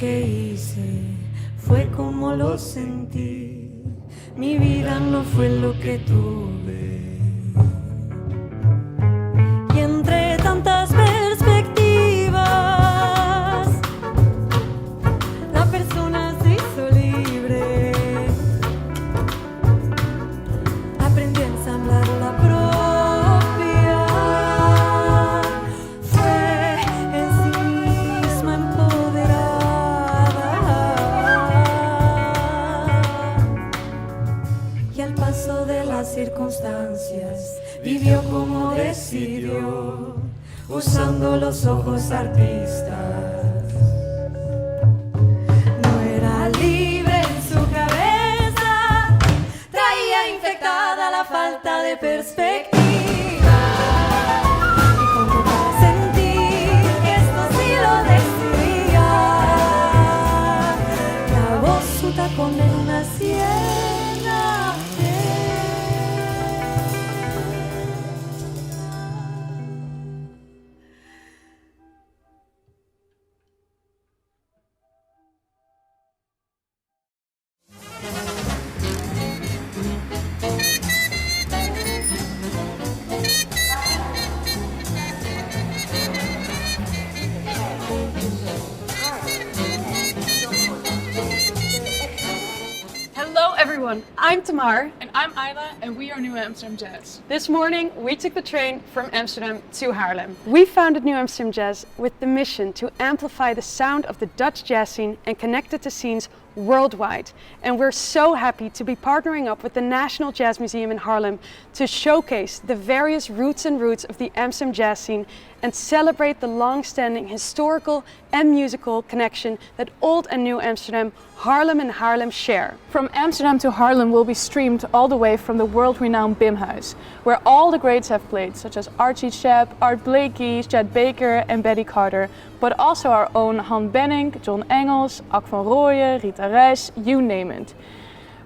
que hice, fue como lo sentí. Mi vida no fue lo que tuve. Y entre tantas perspectivas, la persona se hizo libre. Aprendí a ensamblar la propia. Fue en sí misma empoderada. Y al paso de las circunstancias vivió como decidió, usando los ojos artistas. No era libre en su cabeza, traía infectada la falta de perspectiva. Y como para sentir que esto sí lo decidía, clavó su tacón en una siena. I'm Tamar. And I'm Isla, and we are New Amsterdam Jazz. This morning we took the train from Amsterdam to Haarlem. We founded New Amsterdam Jazz with the mission to amplify the sound of the Dutch jazz scene and connect it to scenes worldwide. And we're so happy to be partnering up with the National Jazz Museum in Haarlem to showcase the various roots of the Amsterdam jazz scene and celebrate the long-standing historical and musical connection that Old and New Amsterdam, Haarlem and Haarlem share. From Amsterdam to Haarlem will be streamed all the way from the world-renowned Bimhuis, where all the greats have played, such as Archie Shepp, Art Blakey, Chet Baker and Betty Carter, but also our own Han Benning, John Engels, Ak van Rooyen, Rita Reis, you name it.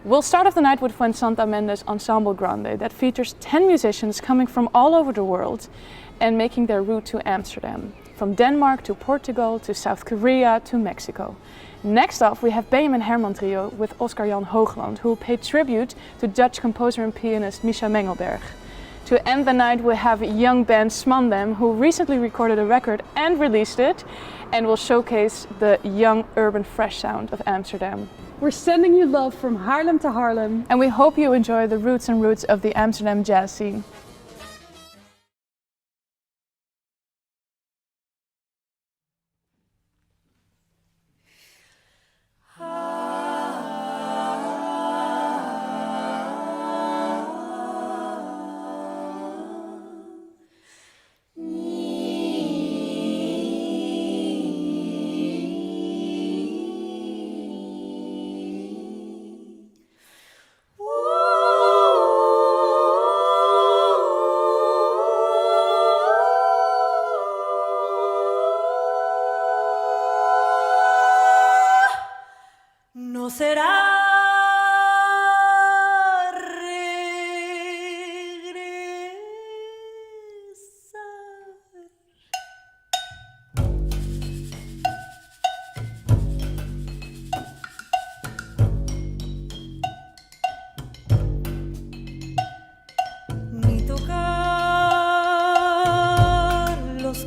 We'll start off the night with Fuensanta Méndez Ensamble Grande that features 10 musicians coming from all over the world and making their route to Amsterdam, from Denmark to Portugal to South Korea to Mexico. Next off we have Bouwman Herman trio with Oscar Jan Hoogland, who will pay tribute to Dutch composer and pianist Misha Mengelberg. To end the night we have young band SMANDEM, who recently recorded a record and released it, and will showcase the young urban fresh sound of Amsterdam. We're sending you love from Haarlem to Haarlem. And we hope you enjoy the roots of the Amsterdam jazz scene.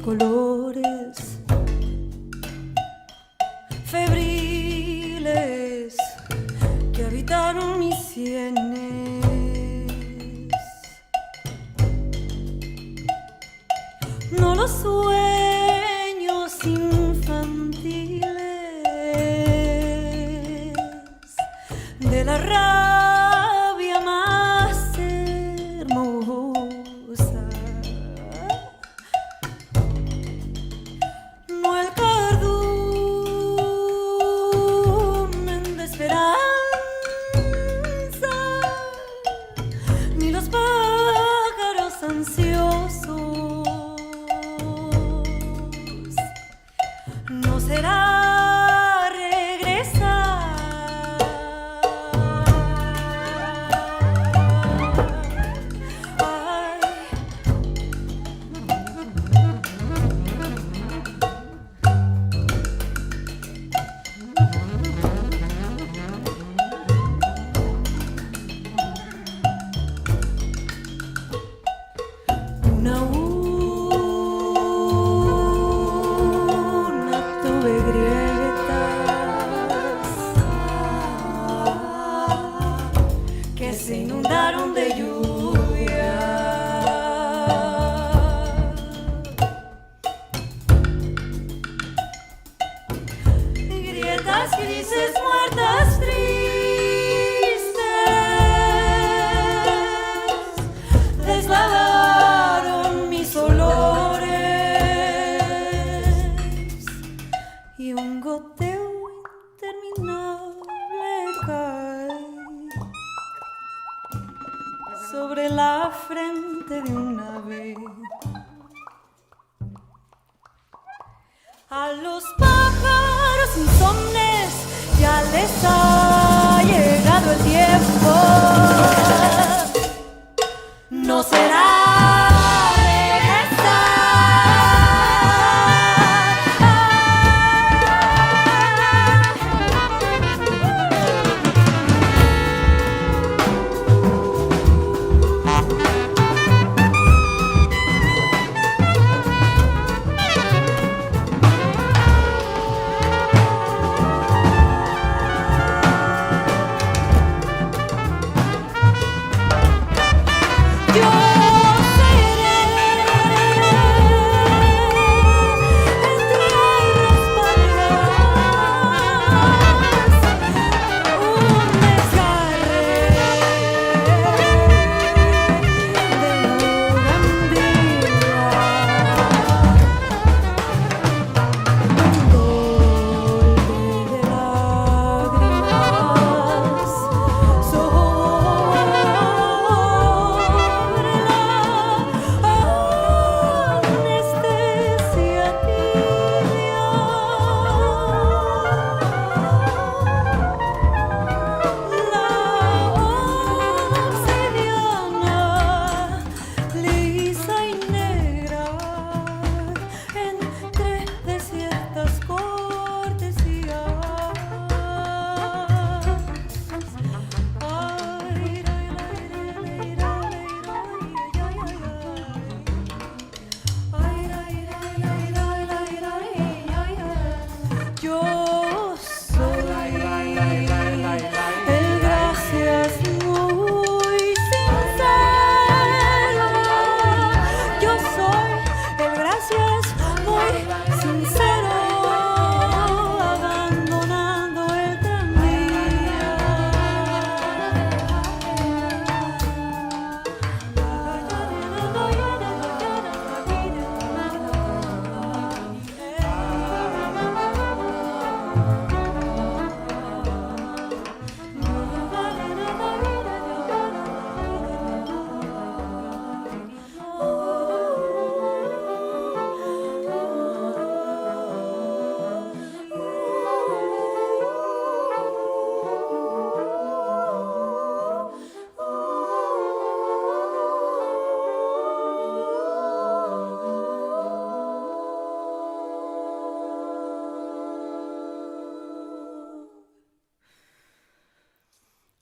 Colores febriles que habitaron mis sienes, no los sueños infantiles de la rabia más hermosa. Será regresar. sobre la frente de un ave. A los pájaros insomnes ya les ha llegado el tiempo. No será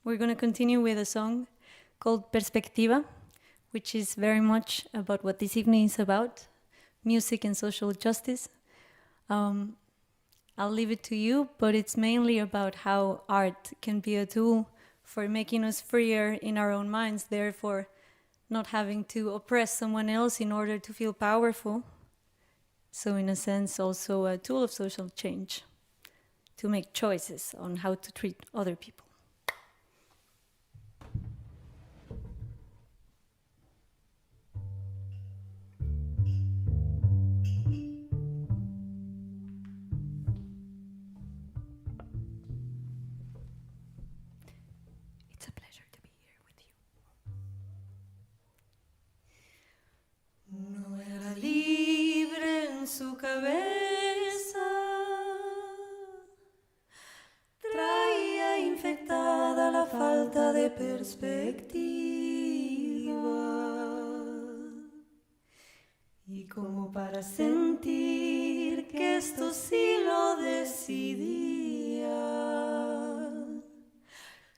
We're going to continue with a song called Perspectiva, which is very much about what this evening is about, music and social justice. I'll leave it to you, but it's mainly about how art can be a tool for making us freer in our own minds, therefore not having to oppress someone else in order to feel powerful. So in a sense, also a tool of social change, to make choices on how to treat other people. Su cabeza traía infectada la falta de perspectiva, y como para sentir que esto sí lo decidía,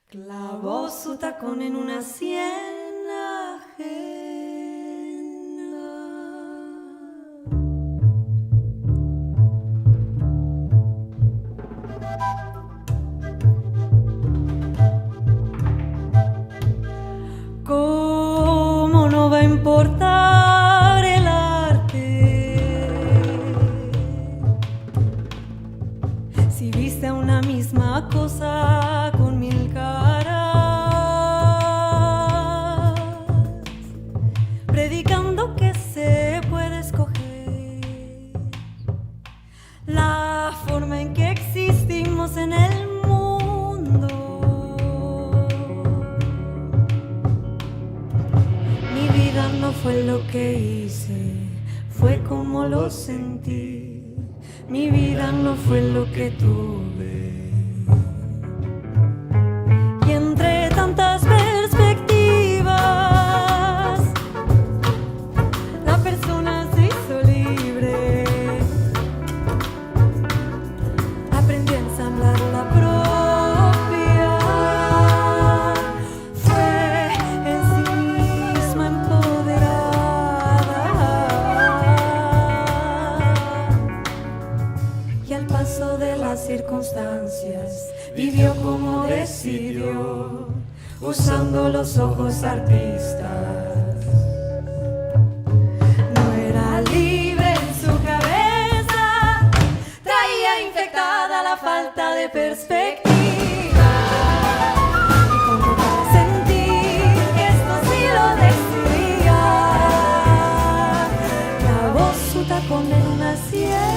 clavó su tacón en una sien ajena. ¿Cómo no va a importar el arte si viste una misma cosa con mil caras? fue lo que hice, fue como lo sentí. Mi vida no fue lo que tuve. Y entre tantas perspectivas, la persona se hizo libre. Aprendí a ensamblar la propia. Fue en sí misma empoderada. Y al paso de las circunstancias vivió como decidió, usando los ojos artistas. No era libre en su cabeza, traía infectada la falta de perspectiva. Y como para sentir que esto sí lo decidía, clavó su tacón en una siena.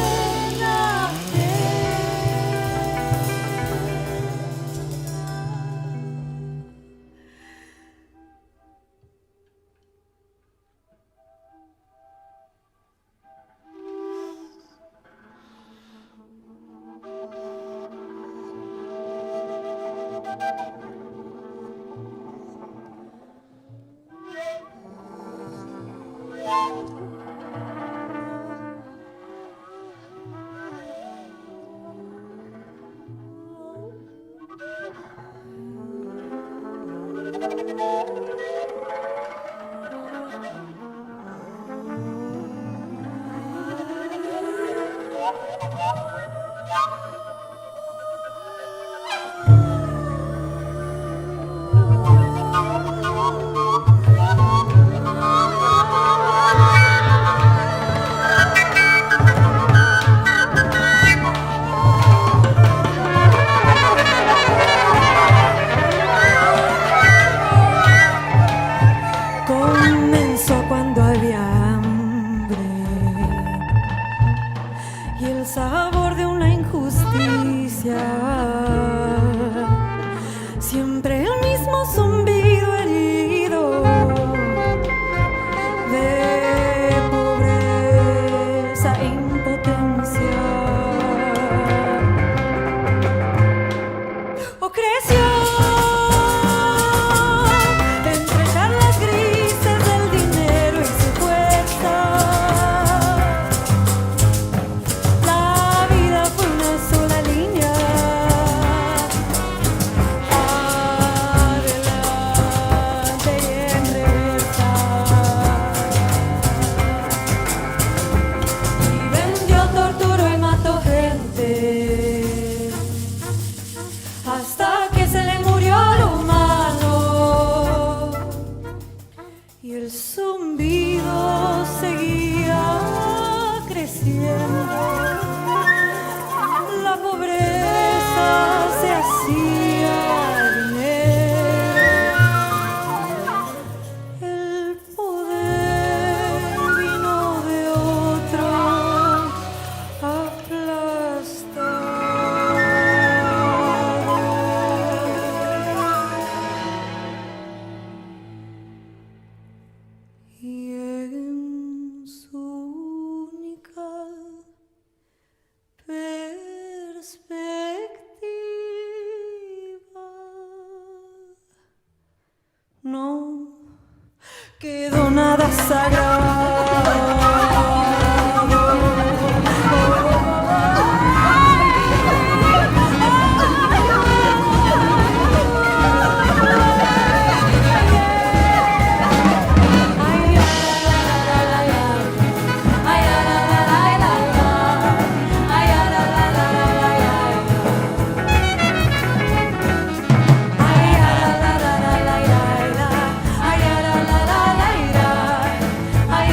Ay,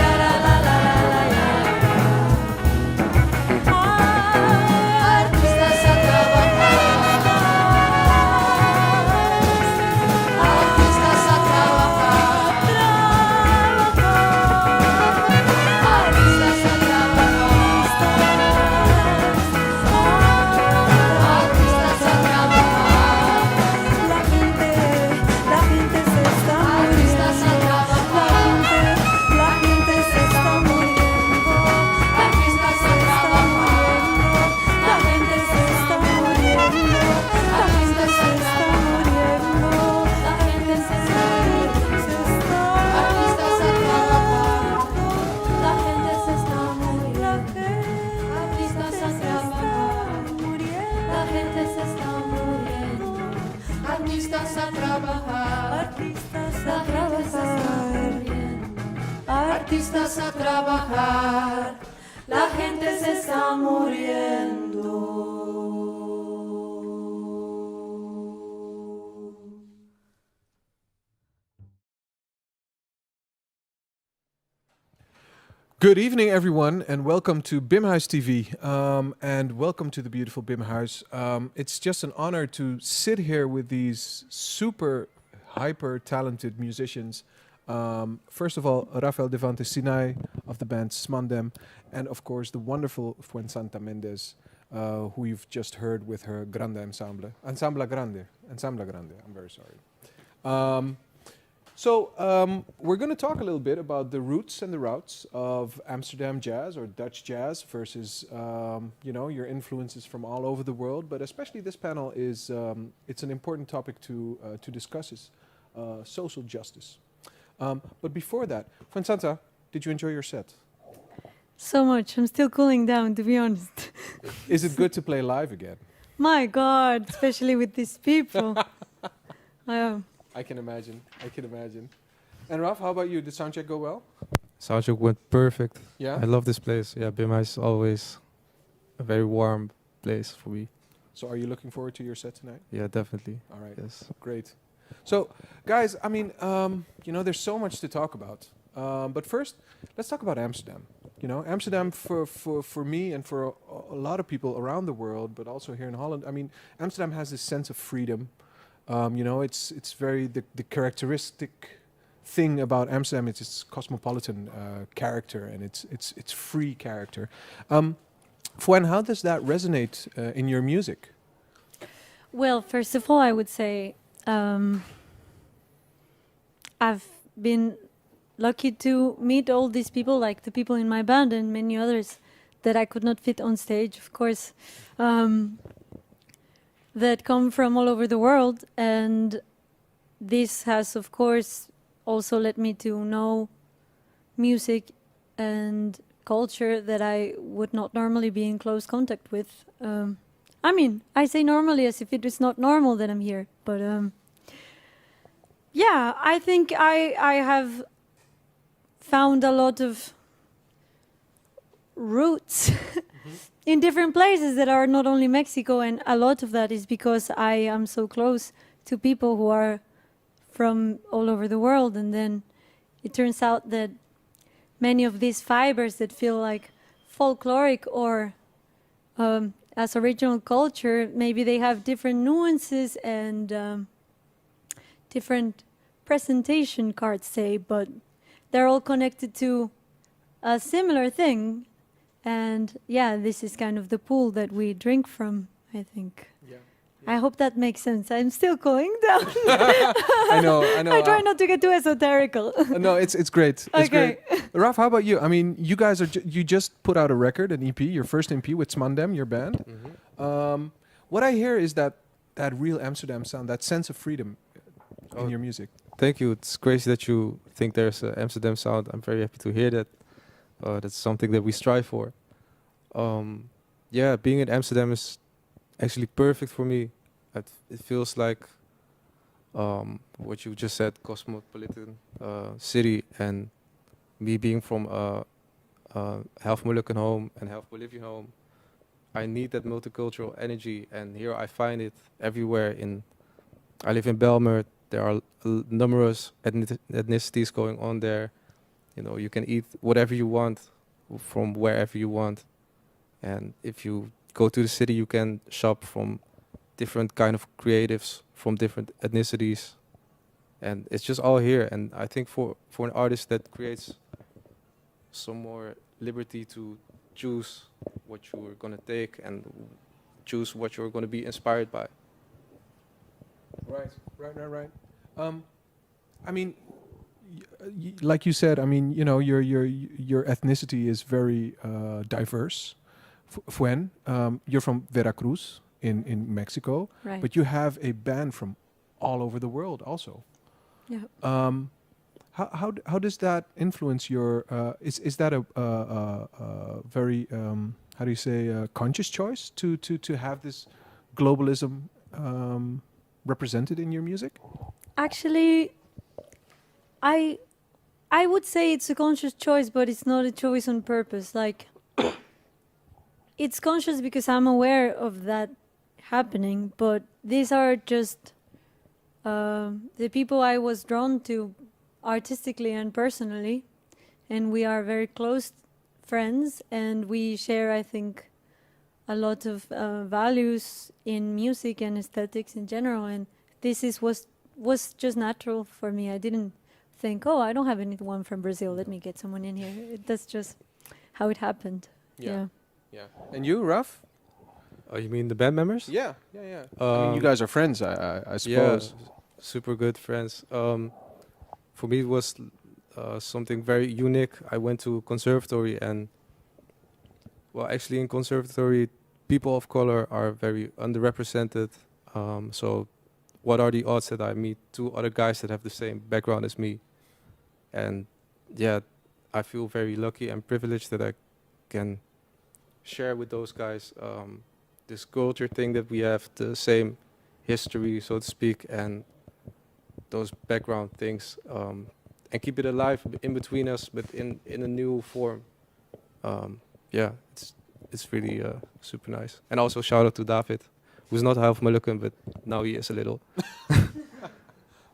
artistas a trabajar, Artistas la a gente se está trabajar. muriendo. Artistas a trabajar, la gente se está muriendo. Good evening, everyone, and welcome to Bimhuis TV, and welcome to the beautiful Bimhuis. It's just an honor to sit here with these super hyper talented musicians. First of all, Rafael, Devante, Sinay of the band SMANDEM, and of course the wonderful Fuensanta Méndez, who you've just heard with her Grande Ensamble. Ensamble Grande. I'm very sorry. We're going to talk a little bit about the roots and the routes of Amsterdam jazz or Dutch jazz versus, your influences from all over the world. But especially this panel is, it's an important topic to discuss is social justice. But before that, Fuensanta, did you enjoy your set? So much. I'm still cooling down, to be honest. Is it good to play live again? My God, especially with these people. I can imagine. And Raf, how about you? Did soundcheck go well? Soundcheck went perfect. Yeah? I love this place. Yeah, Bimhuis is always a very warm place for me. So are you looking forward to your set tonight? Yeah, definitely. All right. Yes. Great. So, guys, I mean, there's so much to talk about. But first, let's talk about Amsterdam. Amsterdam for me and for a lot of people around the world, but also here in Holland. I mean, Amsterdam has this sense of freedom. It's very the characteristic thing about Amsterdam. It's its cosmopolitan character and it's free character. Fuen, how does that resonate in your music? Well, first of all, I would say I've been lucky to meet all these people, like the people in my band and many others that I could not fit on stage, of course. That come from all over the world, and this has of course also led me to know music and culture that I would not normally be in close contact with. I say normally as if it is not normal that I'm here, but I think I have found a lot of roots in different places that are not only Mexico, and a lot of that is because I am so close to people who are from all over the world, and then it turns out that many of these fibers that feel like folkloric or as original culture, maybe they have different nuances and different presentation cards, say, but they're all connected to a similar thing. And this is kind of the pool that we drink from, I think. Yeah. I hope that makes sense. I'm still cooling down. I know. I try not to get too esoterical. No, it's great. It's okay. Great. Raf, how about you? I mean, you guys you just put out a record, an EP, your first EP with SMANDEM, your band. Mm-hmm. What I hear is that real Amsterdam sound, that sense of freedom in your music. Thank you. It's crazy that you think there's an Amsterdam sound. I'm very happy to hear that. That's something that we strive for. Being in Amsterdam is actually perfect for me. It feels like what you just said, cosmopolitan city, and me being from half Moluccan home and half Bolivian home. I need that multicultural energy, and here I find it everywhere. I live in Belmer. There are numerous ethnicities going on there. You can eat whatever you want from wherever you want. And if you go to the city, you can shop from different kind of creatives from different ethnicities. And it's just all here. And I think for an artist that creates some more liberty to choose what you're going to take and choose what you're going to be inspired by. Right. Like you said, your ethnicity is very diverse. Fuen, you're from Veracruz in Mexico, Right. but you have a band from all over the world also. Yeah. How does that influence your? Is that a very conscious choice to have this globalism represented in your music? Actually, I would say it's a conscious choice, but it's not a choice on purpose. Like, it's conscious because I'm aware of that happening, but these are just the people I was drawn to artistically and personally, and we are very close friends, and we share, I think, a lot of values in music and aesthetics in general, and this was just natural for me. I didn't think, oh, I don't have anyone from Brazil, let me get someone in here. That's just how it happened. Yeah. And you, Raf? Oh, you mean the band members? Yeah. I mean, you guys are friends, I suppose. Yeah, super good friends. For me, it was something very unique. I went to conservatory, and well, actually in conservatory, people of color are very underrepresented. So what are the odds that I meet two other guys that have the same background as me? And yeah, I feel very lucky and privileged that I can share with those guys this culture thing, that we have the same history, so to speak, and those background things, and keep it alive in between us, but in a new form. Yeah, it's really super nice. And also shout out to David, who's not half Moluccan, but now he is a little.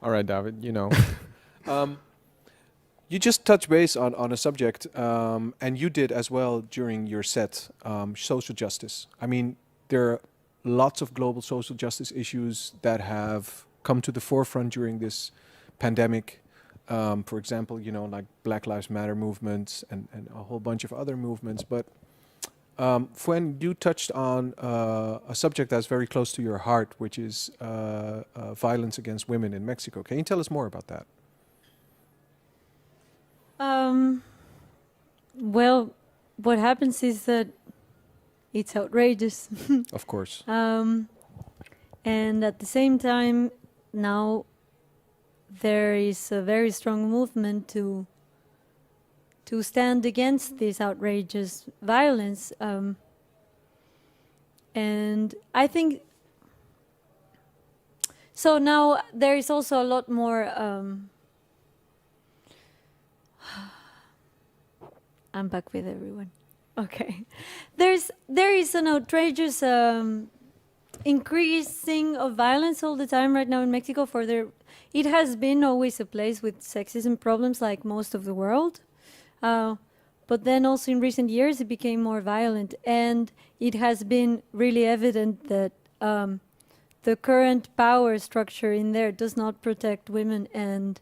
All right, David, you know. You just touched base on a subject, and you did as well during your set, social justice. I mean, there are lots of global social justice issues that have come to the forefront during this pandemic. For example, you know, like Black Lives Matter movements and a whole bunch of other movements. But Fuen, you touched on a subject that's very close to your heart, which is violence against women in Mexico. Can you tell us more about that? Well, what happens is that it's outrageous. Of course. And at the same time, now there is a very strong movement to stand against this outrageous violence. And I think, so now there is also a lot more, I'm back with everyone. Okay. There is an outrageous increasing of violence all the time right now in Mexico. It has been always a place with sexism problems like most of the world. But then also in recent years it became more violent, and it has been really evident that the current power structure in there does not protect women, and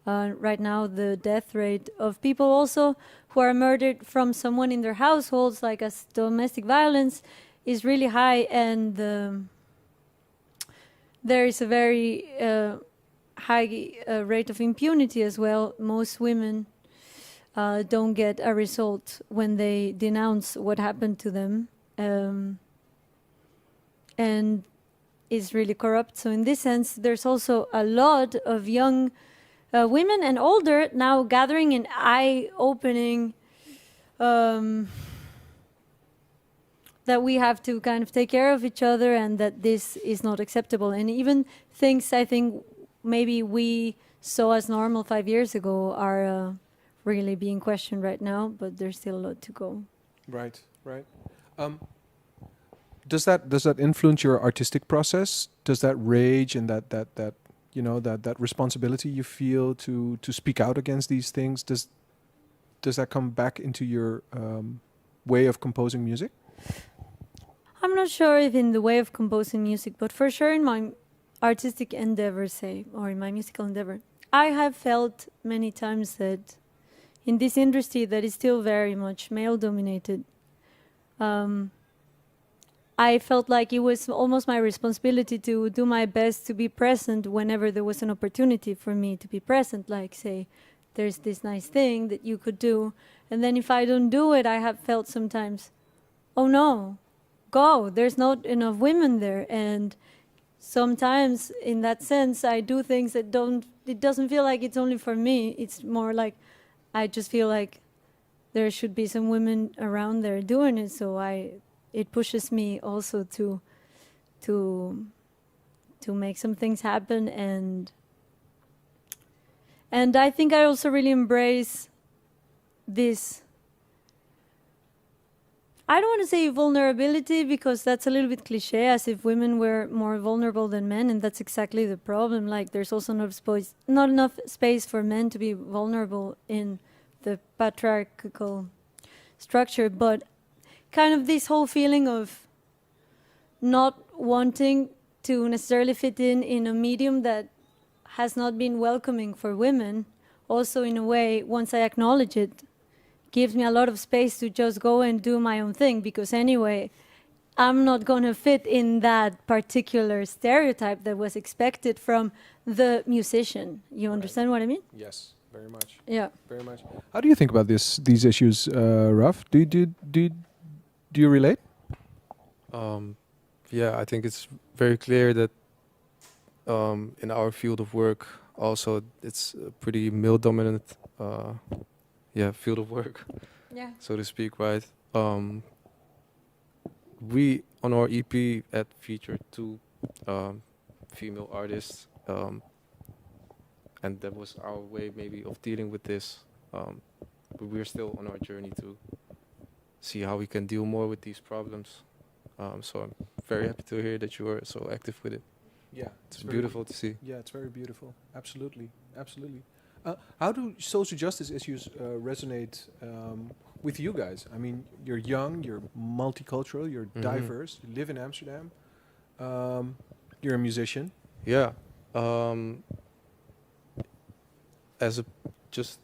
right now the death rate of people also who are murdered from someone in their households, like as domestic violence, is really high, and there is a very high rate of impunity as well. Most women don't get a result when they denounce what happened to them, and is really corrupt. So in this sense, there's also a lot of young women and older now gathering in eye-opening that we have to kind of take care of each other, and that this is not acceptable. And even things I think maybe we saw as normal 5 years ago are really being questioned right now, but there's still a lot to go. Right. Does that influence your artistic process? Does that rage and that you know, that responsibility you feel to speak out against these things, does that come back into your way of composing music? I'm not sure if in the way of composing music, but for sure in my artistic endeavor, or in my musical endeavor, I have felt many times that in this industry that is still very much male-dominated, I felt like it was almost my responsibility to do my best to be present whenever there was an opportunity for me to be present. Like, say, there's this nice thing that you could do, and then if I don't do it, I have felt sometimes, oh no, go, there's not enough women there. And sometimes in that sense, I do things that it doesn't feel like it's only for me. It's more like, I just feel like there should be some women around there doing it. So it pushes me also to to make some things happen. And I think I also really embrace this. I don't want to say vulnerability because that's a little bit cliche, as if women were more vulnerable than men, and that's exactly the problem. Like, there's also not enough space for men to be vulnerable in the patriarchal structure, but kind of this whole feeling of not wanting to necessarily fit in a medium that has not been welcoming for women, also in a way, once I acknowledge it, gives me a lot of space to just go and do my own thing, because anyway, I'm not going to fit in that particular stereotype that was expected from the musician. You understand what I mean? Yes, very much. Yeah. Very much. How do you think about these issues, Raf? Do you relate? Yeah, I think it's very clear that in our field of work, also it's a pretty male-dominant field of work, so to speak, right? We, on our EP, had featured 2 female artists, and that was our way maybe of dealing with this. But we're still on our journey to see how we can deal more with these problems. So I'm very happy to hear that you are so active with it. Yeah, It's beautiful to see. Yeah, it's very beautiful. Absolutely, absolutely. How do social justice issues resonate with you guys? I mean, you're young, you're multicultural, you're diverse, you live in Amsterdam, you're a musician. Yeah. As just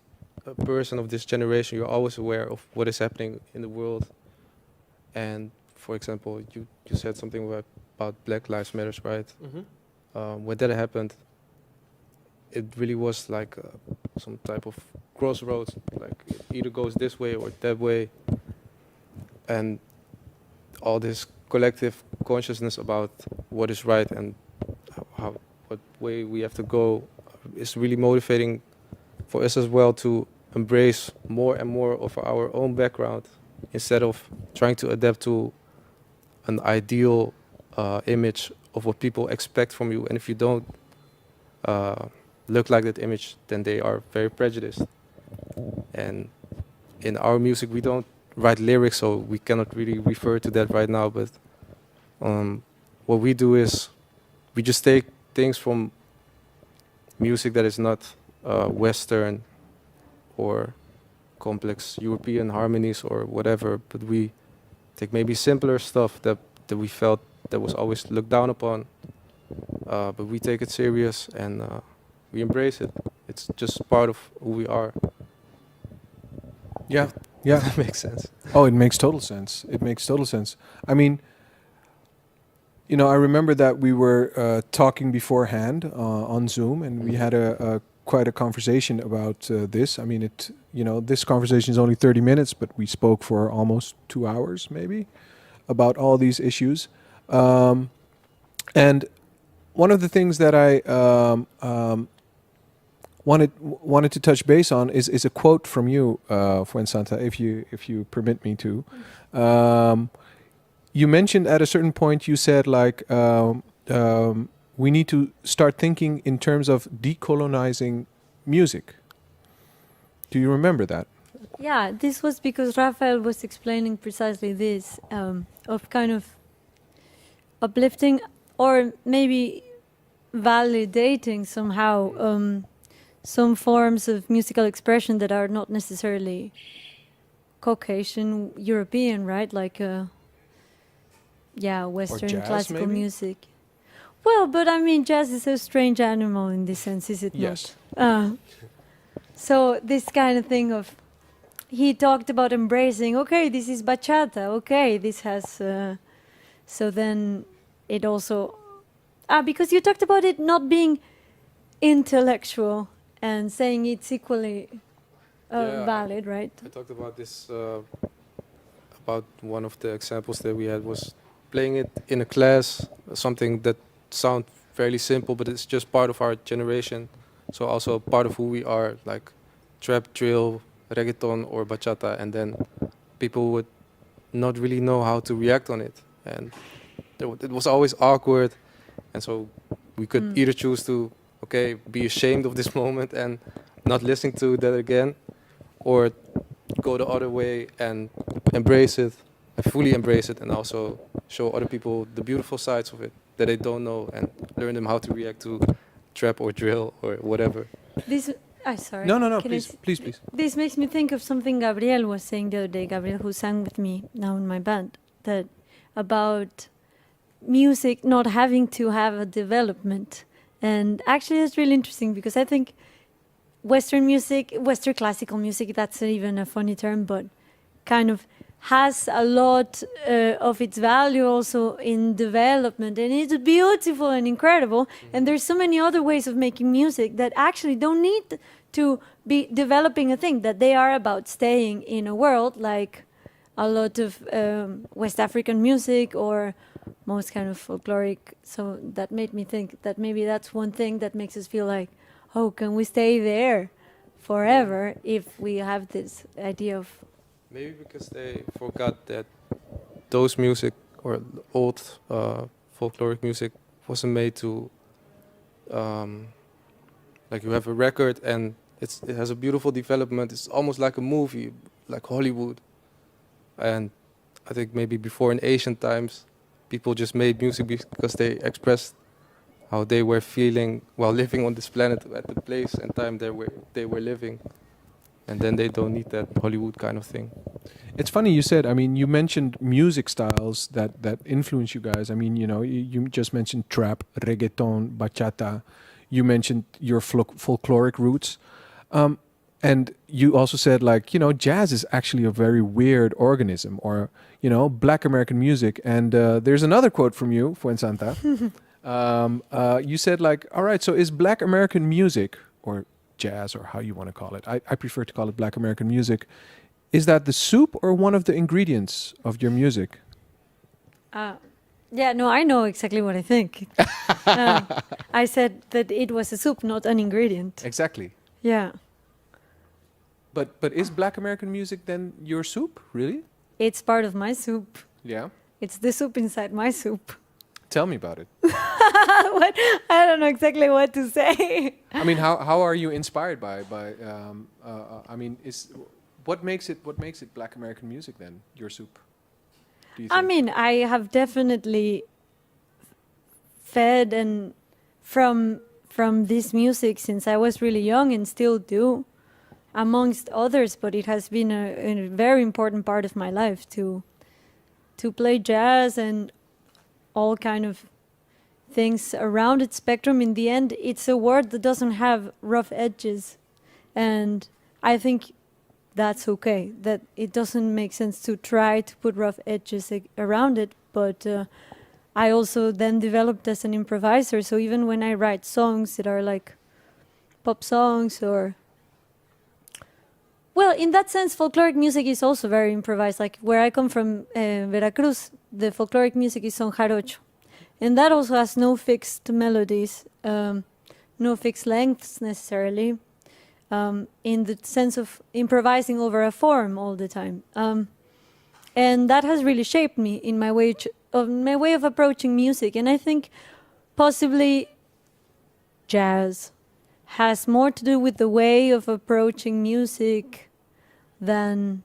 a person of this generation, you're always aware of what is happening in the world. And for example, you said something about Black Lives Matter, right? When that happened, it really was like some type of crossroads, like it either goes this way or that way. And all this collective consciousness about what is right and what way we have to go is really motivating for us as well to embrace more and more of our own background instead of trying to adapt to an ideal image of what people expect from you. And if you don't look like that image, then they are very prejudiced. And in our music, we don't write lyrics, so we cannot really refer to that right now. But what we do is we just take things from music that is not Western or complex European harmonies or whatever, but we take maybe simpler stuff that we felt that was always looked down upon, but we take it serious and we embrace it. It's just part of who we are. Yeah, yeah. That makes sense. Oh, it makes total sense. It makes total sense. I mean, you know, I remember that we were talking beforehand on Zoom, and we had quite a conversation about this. I mean, this conversation is only 30 minutes, but we spoke for almost 2 hours, maybe, about all these issues. And one of the things that I wanted to touch base on is a quote from you, Fuensanta, if you permit me to. You mentioned at a certain point, you said like we need to start thinking in terms of decolonizing music. Do you remember that? Yeah, this was because Rafael was explaining precisely this, of kind of uplifting or maybe validating somehow some forms of musical expression that are not necessarily Caucasian European, right? Like Western jazz, classical maybe? music. Well, but I mean, jazz is a strange animal in this sense, is it Yes. not? So this kind of thing of, he talked about embracing, okay, this is bachata, okay, this has, so then it also, because you talked about it not being intellectual and saying it's equally valid, right? I talked about this, about one of the examples that we had was playing it in a class, something that sounds fairly simple, but it's just part of our generation. So also part of who we are, like trap, drill, reggaeton or bachata, and then people would not really know how to react on it. And it was always awkward. And so we could either choose to, okay, be ashamed of this moment and not listen to that again, or go the other way and embrace it, and fully embrace it, and also show other people the beautiful sides of it that they don't know, and learn them how to react to trap or drill or whatever. This, sorry. No, Can I please. This makes me think of something Gabriel was saying the other day. Gabriel, who sang with me now in my band, that about music not having to have a development. And actually, it's really interesting because I think Western music, Western classical music, that's not even a funny term, but kind of has a lot of its value also in development, and it's beautiful and incredible. And there's so many other ways of making music that actually don't need to be developing a thing, that they are about staying in a world like a lot of West African music or most kind of folkloric. So that made me think that maybe that's one thing that makes us feel like, oh, can we stay there forever if we have this idea of... Maybe because they forgot that those music or old folkloric music wasn't made to, like you have a record and it has a beautiful development. It's almost like a movie, like Hollywood. And I think maybe before in ancient times, people just made music because they expressed how they were feeling while living on this planet at the place and time they were living. And then they don't need that Hollywood kind of thing. It's funny you said, I mean, you mentioned music styles that influence you guys. I mean, you just mentioned trap, reggaeton, bachata. You mentioned your folkloric roots. And you also said, like, jazz is actually a very weird organism, or, Black American music. And there's another quote from you, Fuensanta. You said, like, all right, so is Black American music, or jazz, or how you want to call it, I prefer to call it Black American music, is that the soup or one of the ingredients of your music? Yeah, no, I know exactly what I think. I said that it was a soup, not an ingredient. Exactly. Yeah. But is Black American music then your soup, really? It's part of my soup. Yeah. It's the soup inside my soup. Tell me about it. What? I don't know exactly what to say. I mean, how are you inspired by I mean, what makes it Black American music then, your soup? Do you think? I mean, I have definitely fed and from this music since I was really young, and still do, amongst others, but it has been a very important part of my life to play jazz and all kind of things around its spectrum. In the end, it's a word that doesn't have rough edges, and I think that's okay, that it doesn't make sense to try to put rough edges around it. But I also then developed as an improviser, so even when I write songs that are like pop songs, or, well, in that sense, folkloric music is also very improvised. Like where I come from, Veracruz, the folkloric music is son jarocho. And that also has no fixed melodies, no fixed lengths necessarily, in the sense of improvising over a form all the time. And that has really shaped me in my way of approaching music. And I think possibly jazz has more to do with the way of approaching music than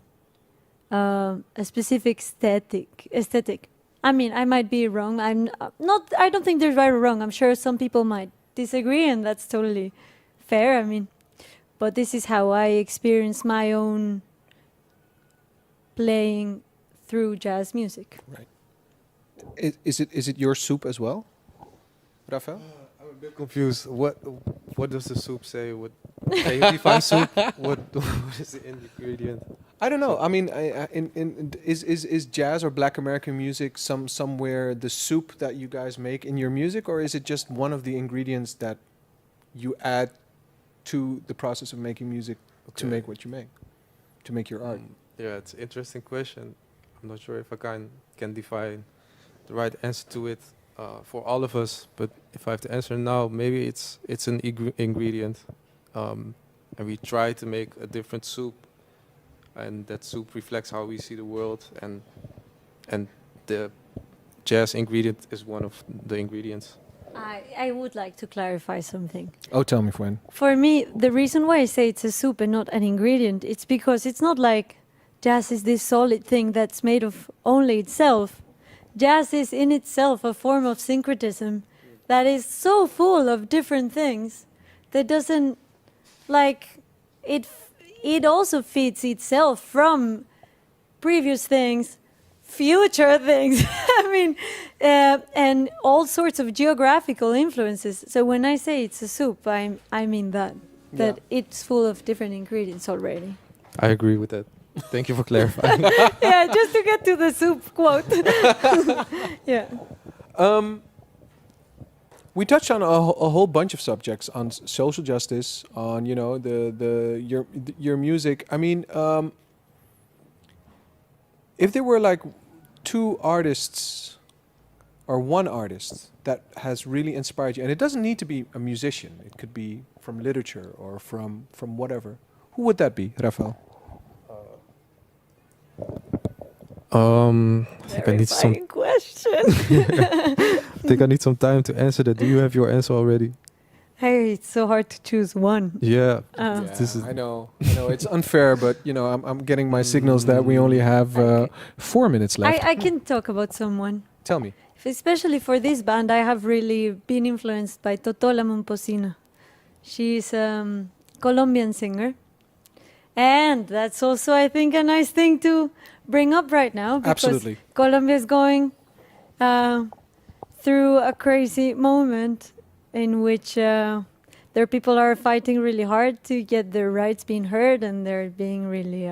a specific aesthetic. I mean, I might be wrong. I don't think there's right or wrong. I'm sure some people might disagree, and that's totally fair. I mean, but this is how I experience my own playing through jazz music. Right. Is it your soup as well, Rafael? I'm a bit confused. What does the soup say? Can you define soup? What is the ingredient? I don't know. I mean, is jazz or Black American music somewhere the soup that you guys make in your music, or is it just one of the ingredients that you add to the process of making music to make what you make, to make your art? Yeah, it's an interesting question. I'm not sure if I can define the right answer to it for all of us. But if I have to answer now, maybe it's an ingredient, and we try to make a different soup. And that soup reflects how we see the world, and the jazz ingredient is one of the ingredients. I would like to clarify something. Oh, tell me, Fuen. For me, the reason why I say it's a soup and not an ingredient, it's because it's not like jazz is this solid thing that's made of only itself. Jazz is in itself a form of syncretism that is so full of different things that doesn't, like, it also feeds itself from previous things, future things, I mean, and all sorts of geographical influences. So when I say it's a soup, I mean that it's full of different ingredients already. I agree with that. Thank you for clarifying. Yeah, just to get to the soup quote. Yeah. We touched on a whole bunch of subjects, on social justice, on your music. I mean, if there were like two artists or one artist that has really inspired you, and it doesn't need to be a musician, it could be from literature or from whatever, who would that be, Rafael? I think I need some. Question. I think I need some time to answer that. Do you have your answer already? Hey, it's so hard to choose one. Yeah. This is I know it's unfair, but I'm getting my signals that we only have 4 minutes left. I can talk about someone. Tell me. Especially for this band, I have really been influenced by Totola Momposina. She's a Colombian singer. And that's also, I think, a nice thing to bring up right now. Because Absolutely. Colombia is going through a crazy moment in which their people are fighting really hard to get their rights being heard, and they're being really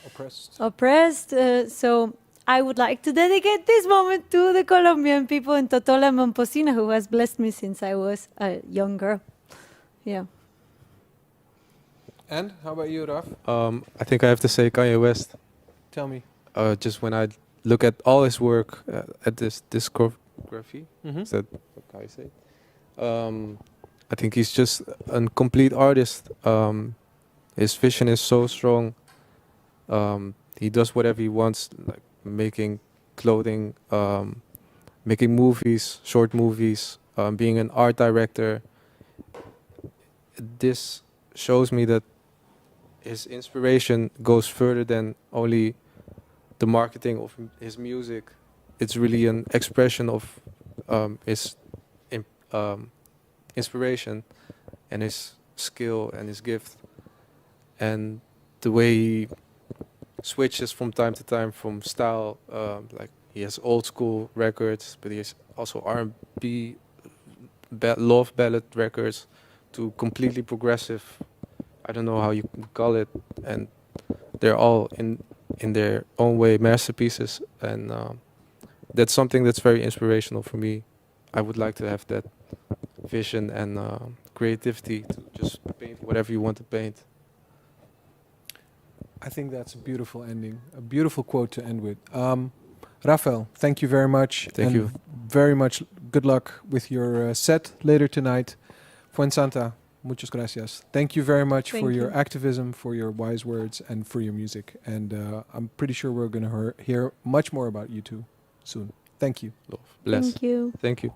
oppressed. So I would like to dedicate this moment to the Colombian people and Totola Momposina, who has blessed me since I was a young girl. Yeah. And how about you, Raf? I think I have to say Kanye West. Tell me. Just when I look at all his work, at this discography, is that how you say it? I think he's just a complete artist. His vision is so strong. He does whatever he wants, like making clothing, making movies, short movies, being an art director. This shows me that his inspiration goes further than only the marketing of his music. It's really an expression of his inspiration and his skill and his gift, and the way he switches from time to time from style. Like he has old school records, but he has also R&B, love ballad records, to completely progressive. I don't know how you call it, and they're all in their own way masterpieces, and that's something that's very inspirational for me. I would like to have that vision and creativity to just paint whatever you want to paint. I think that's a beautiful ending, a beautiful quote to end with. Rafael, thank you very much. Thank you. Very much good luck with your set later tonight. Fuensanta, muchas gracias. Thank you very much for your activism, for your wise words, and for your music. And I'm pretty sure we're going to hear much more about you two soon. Thank you. Bless. Thank you. Thank you.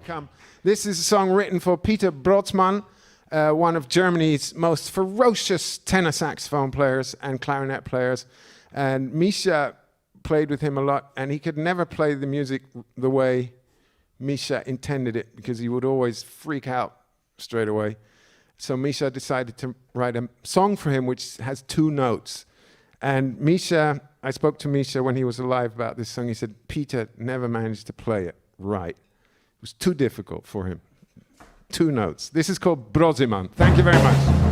come. This is a song written for Peter Brodsman, one of Germany's most ferocious tenor saxophone players and clarinet players. And Misha played with him a lot, and he could never play the music the way Misha intended it, because he would always freak out straight away. So Misha decided to write a song for him which has 2 notes. And Misha, I spoke to Misha when he was alive about this song. He said, Peter never managed to play it right. It was too difficult for him. 2 notes. This is called Brodziman. Thank you very much.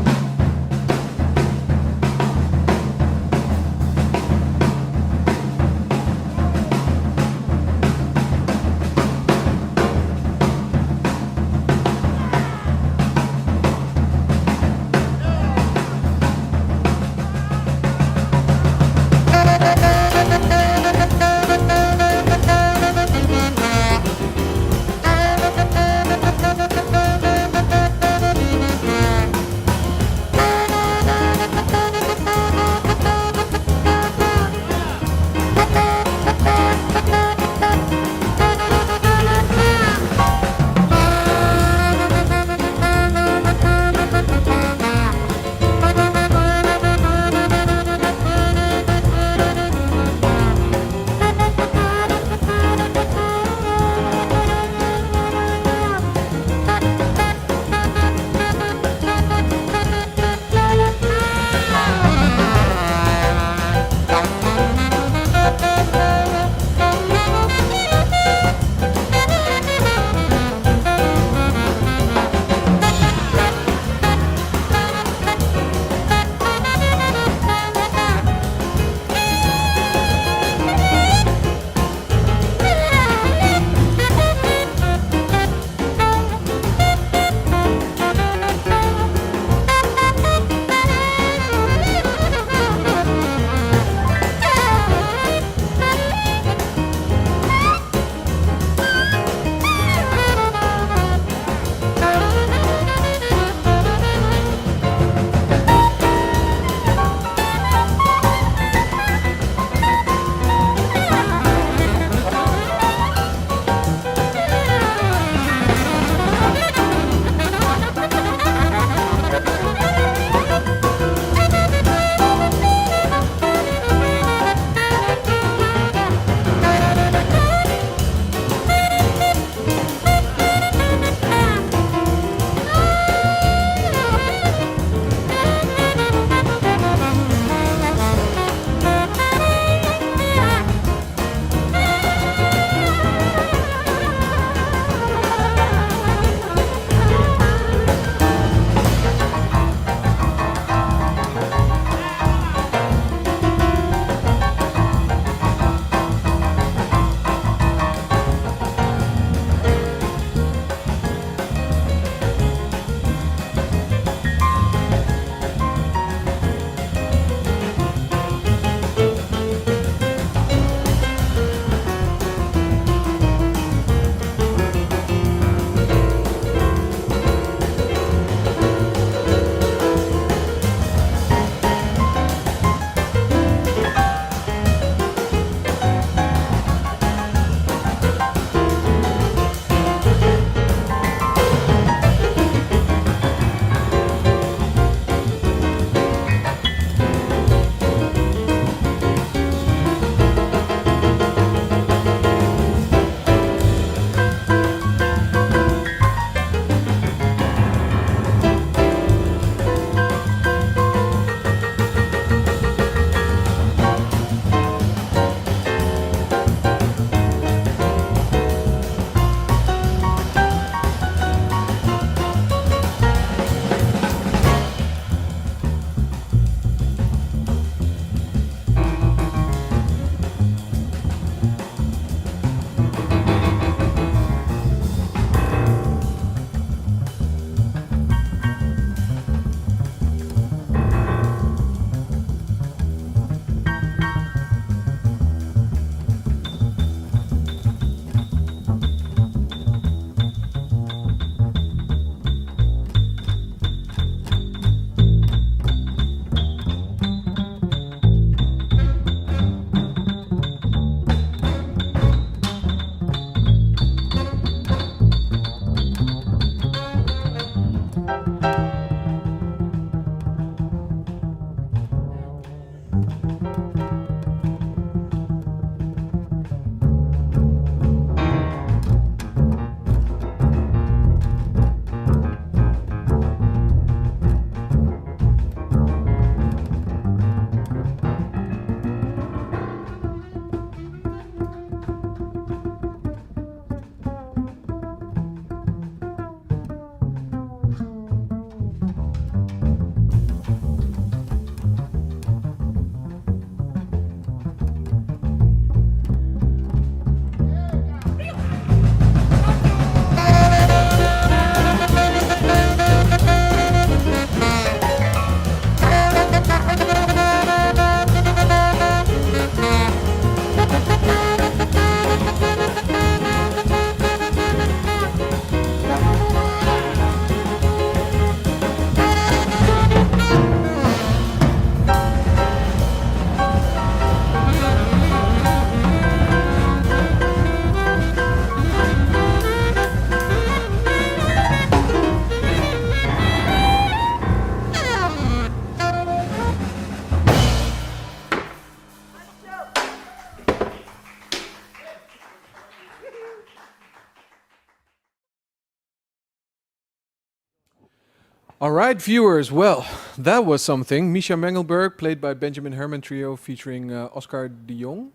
All right, viewers. Well, that was something. Misha Mengelberg, played by Benjamin Herman Trio, featuring Oscar de Jong.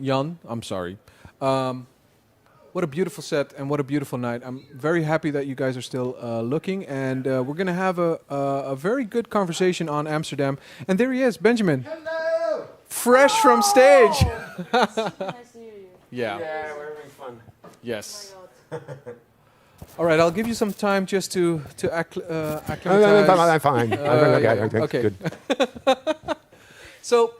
Jan, I'm sorry. What a beautiful set and what a beautiful night. I'm very happy that you guys are still looking, and we're going to have a very good conversation on Amsterdam. And there he is, Benjamin. Hello! Fresh from stage. Nice to hear you. Yeah. Yeah, we're having fun. Yes. All right, I'll give you some time just to acclimatize. I'm fine. Okay. Good. So,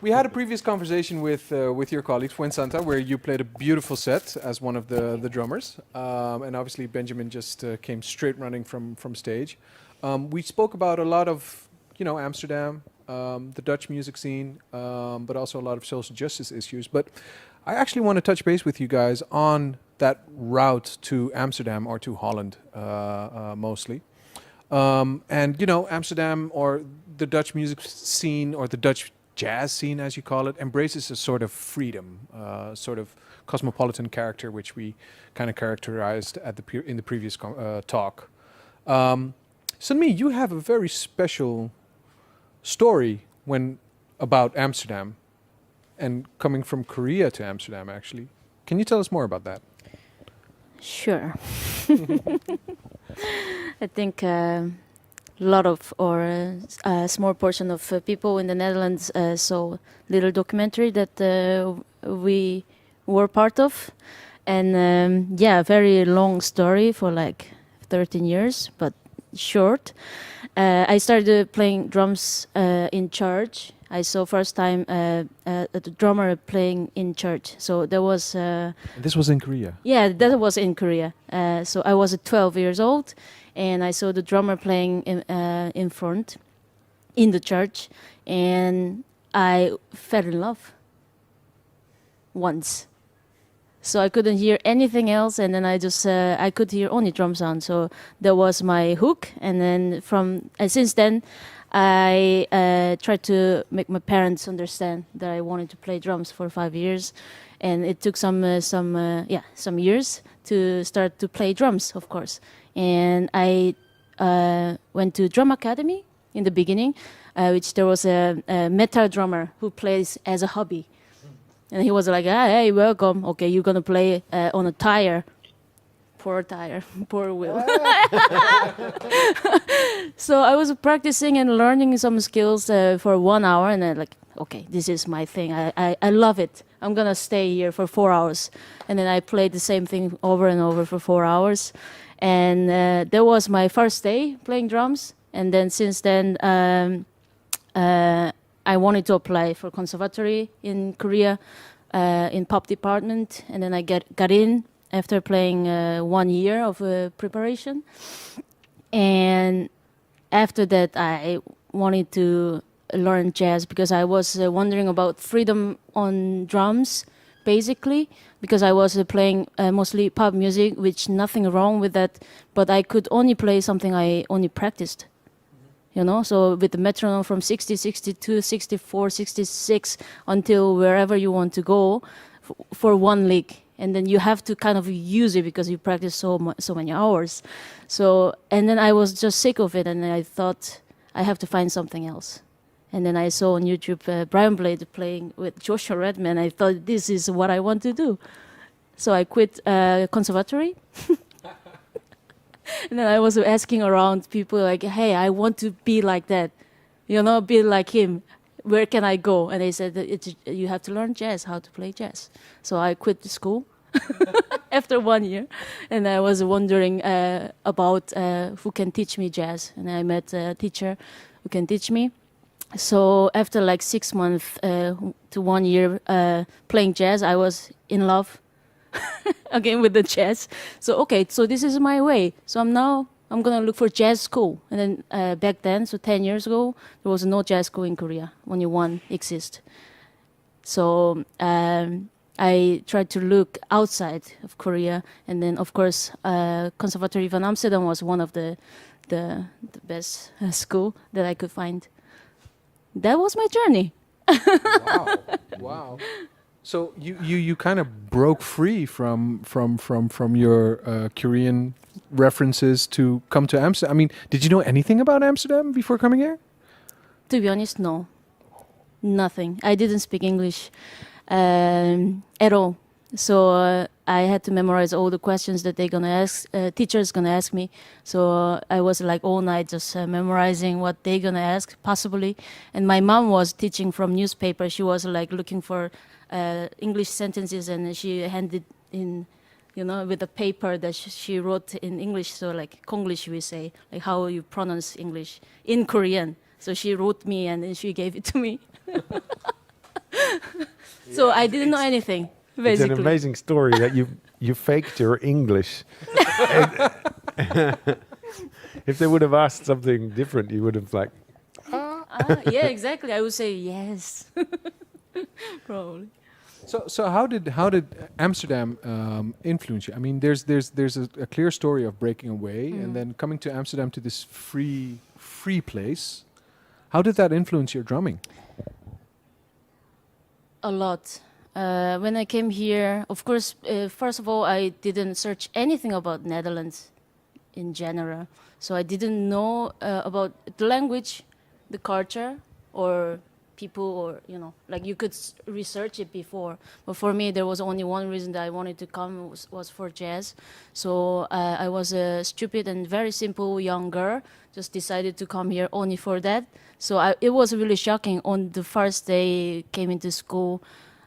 we had a previous conversation with your colleagues, Fuensanta, where you played a beautiful set as one of the drummers, and obviously Benjamin just came straight running from stage. We spoke about a lot of, Amsterdam, the Dutch music scene, but also a lot of social justice issues. But I actually want to touch base with you guys on that route to Amsterdam or to Holland, mostly. And Amsterdam or the Dutch music scene or the Dutch jazz scene, as you call it, embraces a sort of freedom, sort of cosmopolitan character, which we kind of characterized in the previous talk. Sinay, you have a very special story about Amsterdam and coming from Korea to Amsterdam, actually. Can you tell us more about that? Sure. I think a lot of, or a small portion of people in the Netherlands saw little documentary that we were part of. And very long story for like 13 years, but short. I started playing drums in church. I saw first time the drummer playing in church. So there was... This was in Korea? Yeah, that was in Korea. So I was 12 years old, and I saw the drummer playing in front, in the church, and I fell in love once. So I couldn't hear anything else, and then I could hear only drum sound. So that was my hook, and then since then, I tried to make my parents understand that I wanted to play drums for 5 years, and it took some years to start to play drums, of course. And I went to drum academy in the beginning, which there was a metal drummer who plays as a hobby, and he was like, "Hey, welcome. Okay, you're gonna play on a tire." Poor Will. So I was practicing and learning some skills for 1 hour, and I okay, this is my thing. I love it. I'm gonna stay here for 4 hours, and then I played the same thing over and over for 4 hours, and that was my first day playing drums. And then since then, I wanted to apply for conservatory in Korea, in pop department, and then I got in after playing 1 year of preparation. And after that, I wanted to learn jazz because I was wondering about freedom on drums, basically, because I was playing mostly pop music, which nothing wrong with that, but I could only play something I only practiced. So with the metronome from 60, 62, 64, 66, until wherever you want to go for one lick. And then you have to kind of use it because you practice so many hours. So, and then I was just sick of it, and I thought I have to find something else. And then I saw on YouTube Brian Blade playing with Joshua Redman. I thought this is what I want to do. So I quit conservatory. And then I was asking around people like, "Hey, I want to be like that, be like him. Where can I go?" And they said that you have to learn jazz, how to play jazz. So I quit the school after 1 year, and I was wondering about who can teach me jazz. And I met a teacher who can teach me. So after like 6 months to 1 year playing jazz, I was in love again with the jazz. So so this is my way. So I'm going to look for jazz school. And then back then, so 10 years ago, there was no jazz school in Korea. Only one exists. So I tried to look outside of Korea. And then, of course, Conservatory van Amsterdam was one of the best school that I could find. That was my journey. Wow. So you kind of broke free from your Korean references to come to Amsterdam. I mean, did you know anything about Amsterdam before coming here? To be honest, no. Nothing. I didn't speak English at all. So I had to memorize all the questions that they're gonna ask, teacher's gonna ask me. So I was like all night just memorizing what they're gonna ask, possibly. And my mom was teaching from newspaper. She was like looking for English sentences, and she handed in, you know, with a paper that she wrote in English. So like Konglish, we say, like how you pronounce English in Korean. So she wrote me, and then she gave it to me. So I didn't know anything. Basically. It's an amazing story that you faked your English. If they would have asked something different, you would have like. Yeah, exactly. I would say yes. Probably. So how did Amsterdam influence you? I mean, there's a clear story of breaking away and then coming to Amsterdam, to this free place. How did that influence your drumming? A lot. When I came here, of course, first of all, I didn't search anything about Netherlands in general. So I didn't know about the language, the culture, or people, or, you know, like you could research it before. But for me, there was only one reason that I wanted to come was for jazz. So I was a stupid and very simple young girl, just decided to come here only for that. So it was really shocking. On the first day, came into school,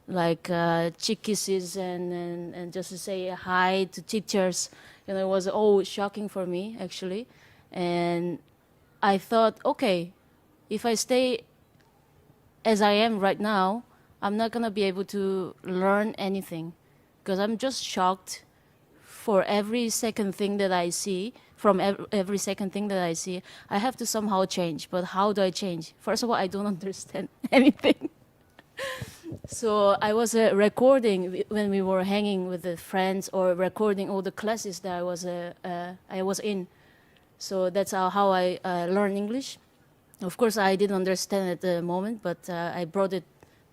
like cheek kisses and just to say hi to teachers. You know, it was all shocking for me, actually. And I thought, okay, if I stay as I am right now, I'm not gonna be able to learn anything, because I'm just shocked for every second thing that I see. From every second thing that I see, I have to somehow change. But how do I change? First of all, I don't understand anything. So I was recording when we were hanging with the friends, or recording all the classes that I was in. So that's how I learned English. Of course, I didn't understand at the moment, but I brought it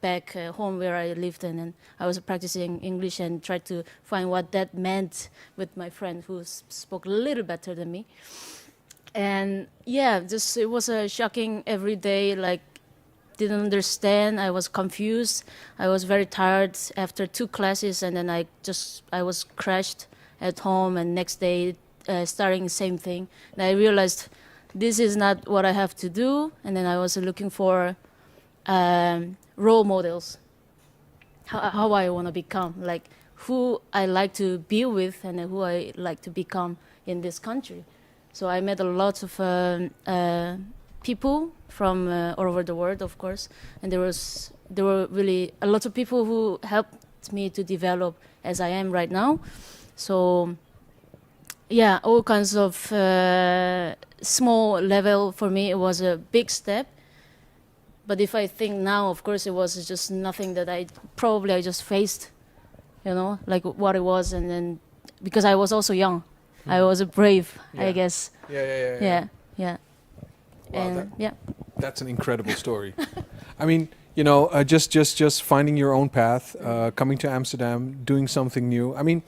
back home where I lived, and I was practicing English and tried to find what that meant with my friend who spoke a little better than me. And yeah, just it was a shocking every day, like didn't understand. I was confused. I was very tired after 2 classes, and then I was crashed at home, and next day starting the same thing. And I realized this is not what I have to do, and then I was looking for role models, how I want to become, like who I like to be with and who I like to become in this country. So I met a lot of people from all over the world, of course, and there were really a lot of people who helped me to develop as I am right now. So yeah, all kinds of small level. For me, it was a big step. But if I think now, of course, it was just nothing that I just faced, you know, like what it was. And then, because I was also young, I was brave, I guess. Yeah. Wow, And that's an incredible story. I mean, you know, just finding your own path, coming to Amsterdam, doing something new. I mean,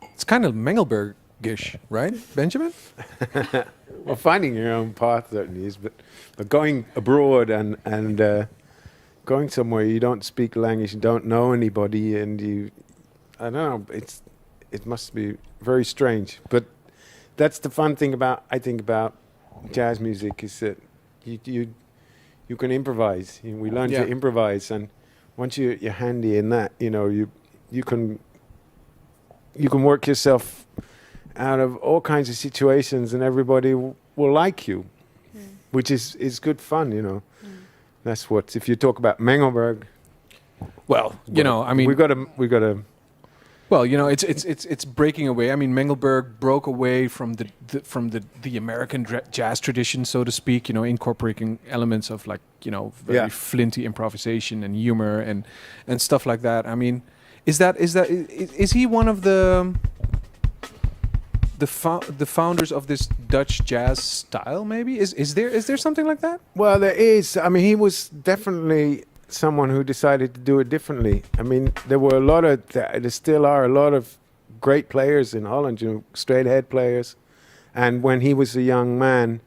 it's kind of Mengelberg-ish, right, Benjamin? Well, finding your own path certainly is, but going abroad and going somewhere you don't speak language, you don't know anybody, and I don't know, it must be very strange. But that's the fun thing about jazz music, is that you can improvise. We learn to improvise, and once you're handy in that, you know, you can work yourself out of all kinds of situations, and everybody will like you, which is good fun, you know. That's what, if you talk about Mengelberg. Well, you know, I mean, we got to. Well, you know, it's breaking away. I mean, Mengelberg broke away from the American jazz tradition, so to speak. You know, incorporating elements of, like, you know, very flinty improvisation and humor and stuff like that. I mean, is he one of the founders of this Dutch jazz style? Maybe is there something like that? Well, there is. I mean, he was definitely someone who decided to do it differently. I mean, there still are a lot of great players in Holland, straight ahead players. And when he was a young man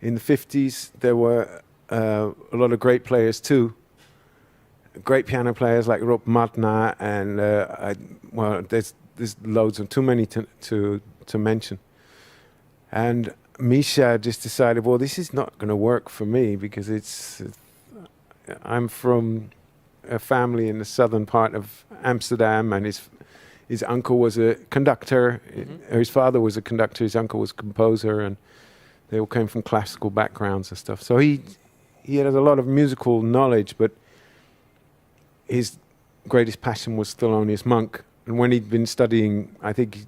in the 50s, there were a lot of great players too. Great piano players like Rob Matna and there's loads of too many to mention. And Misha just decided, well, this is not going to work for me because I'm from a family in the southern part of Amsterdam, and his uncle was a conductor. His father was a conductor. His uncle was a composer, and they all came from classical backgrounds and stuff. So he had a lot of musical knowledge, but his greatest passion was Thelonious Monk. And when he'd been studying, I think,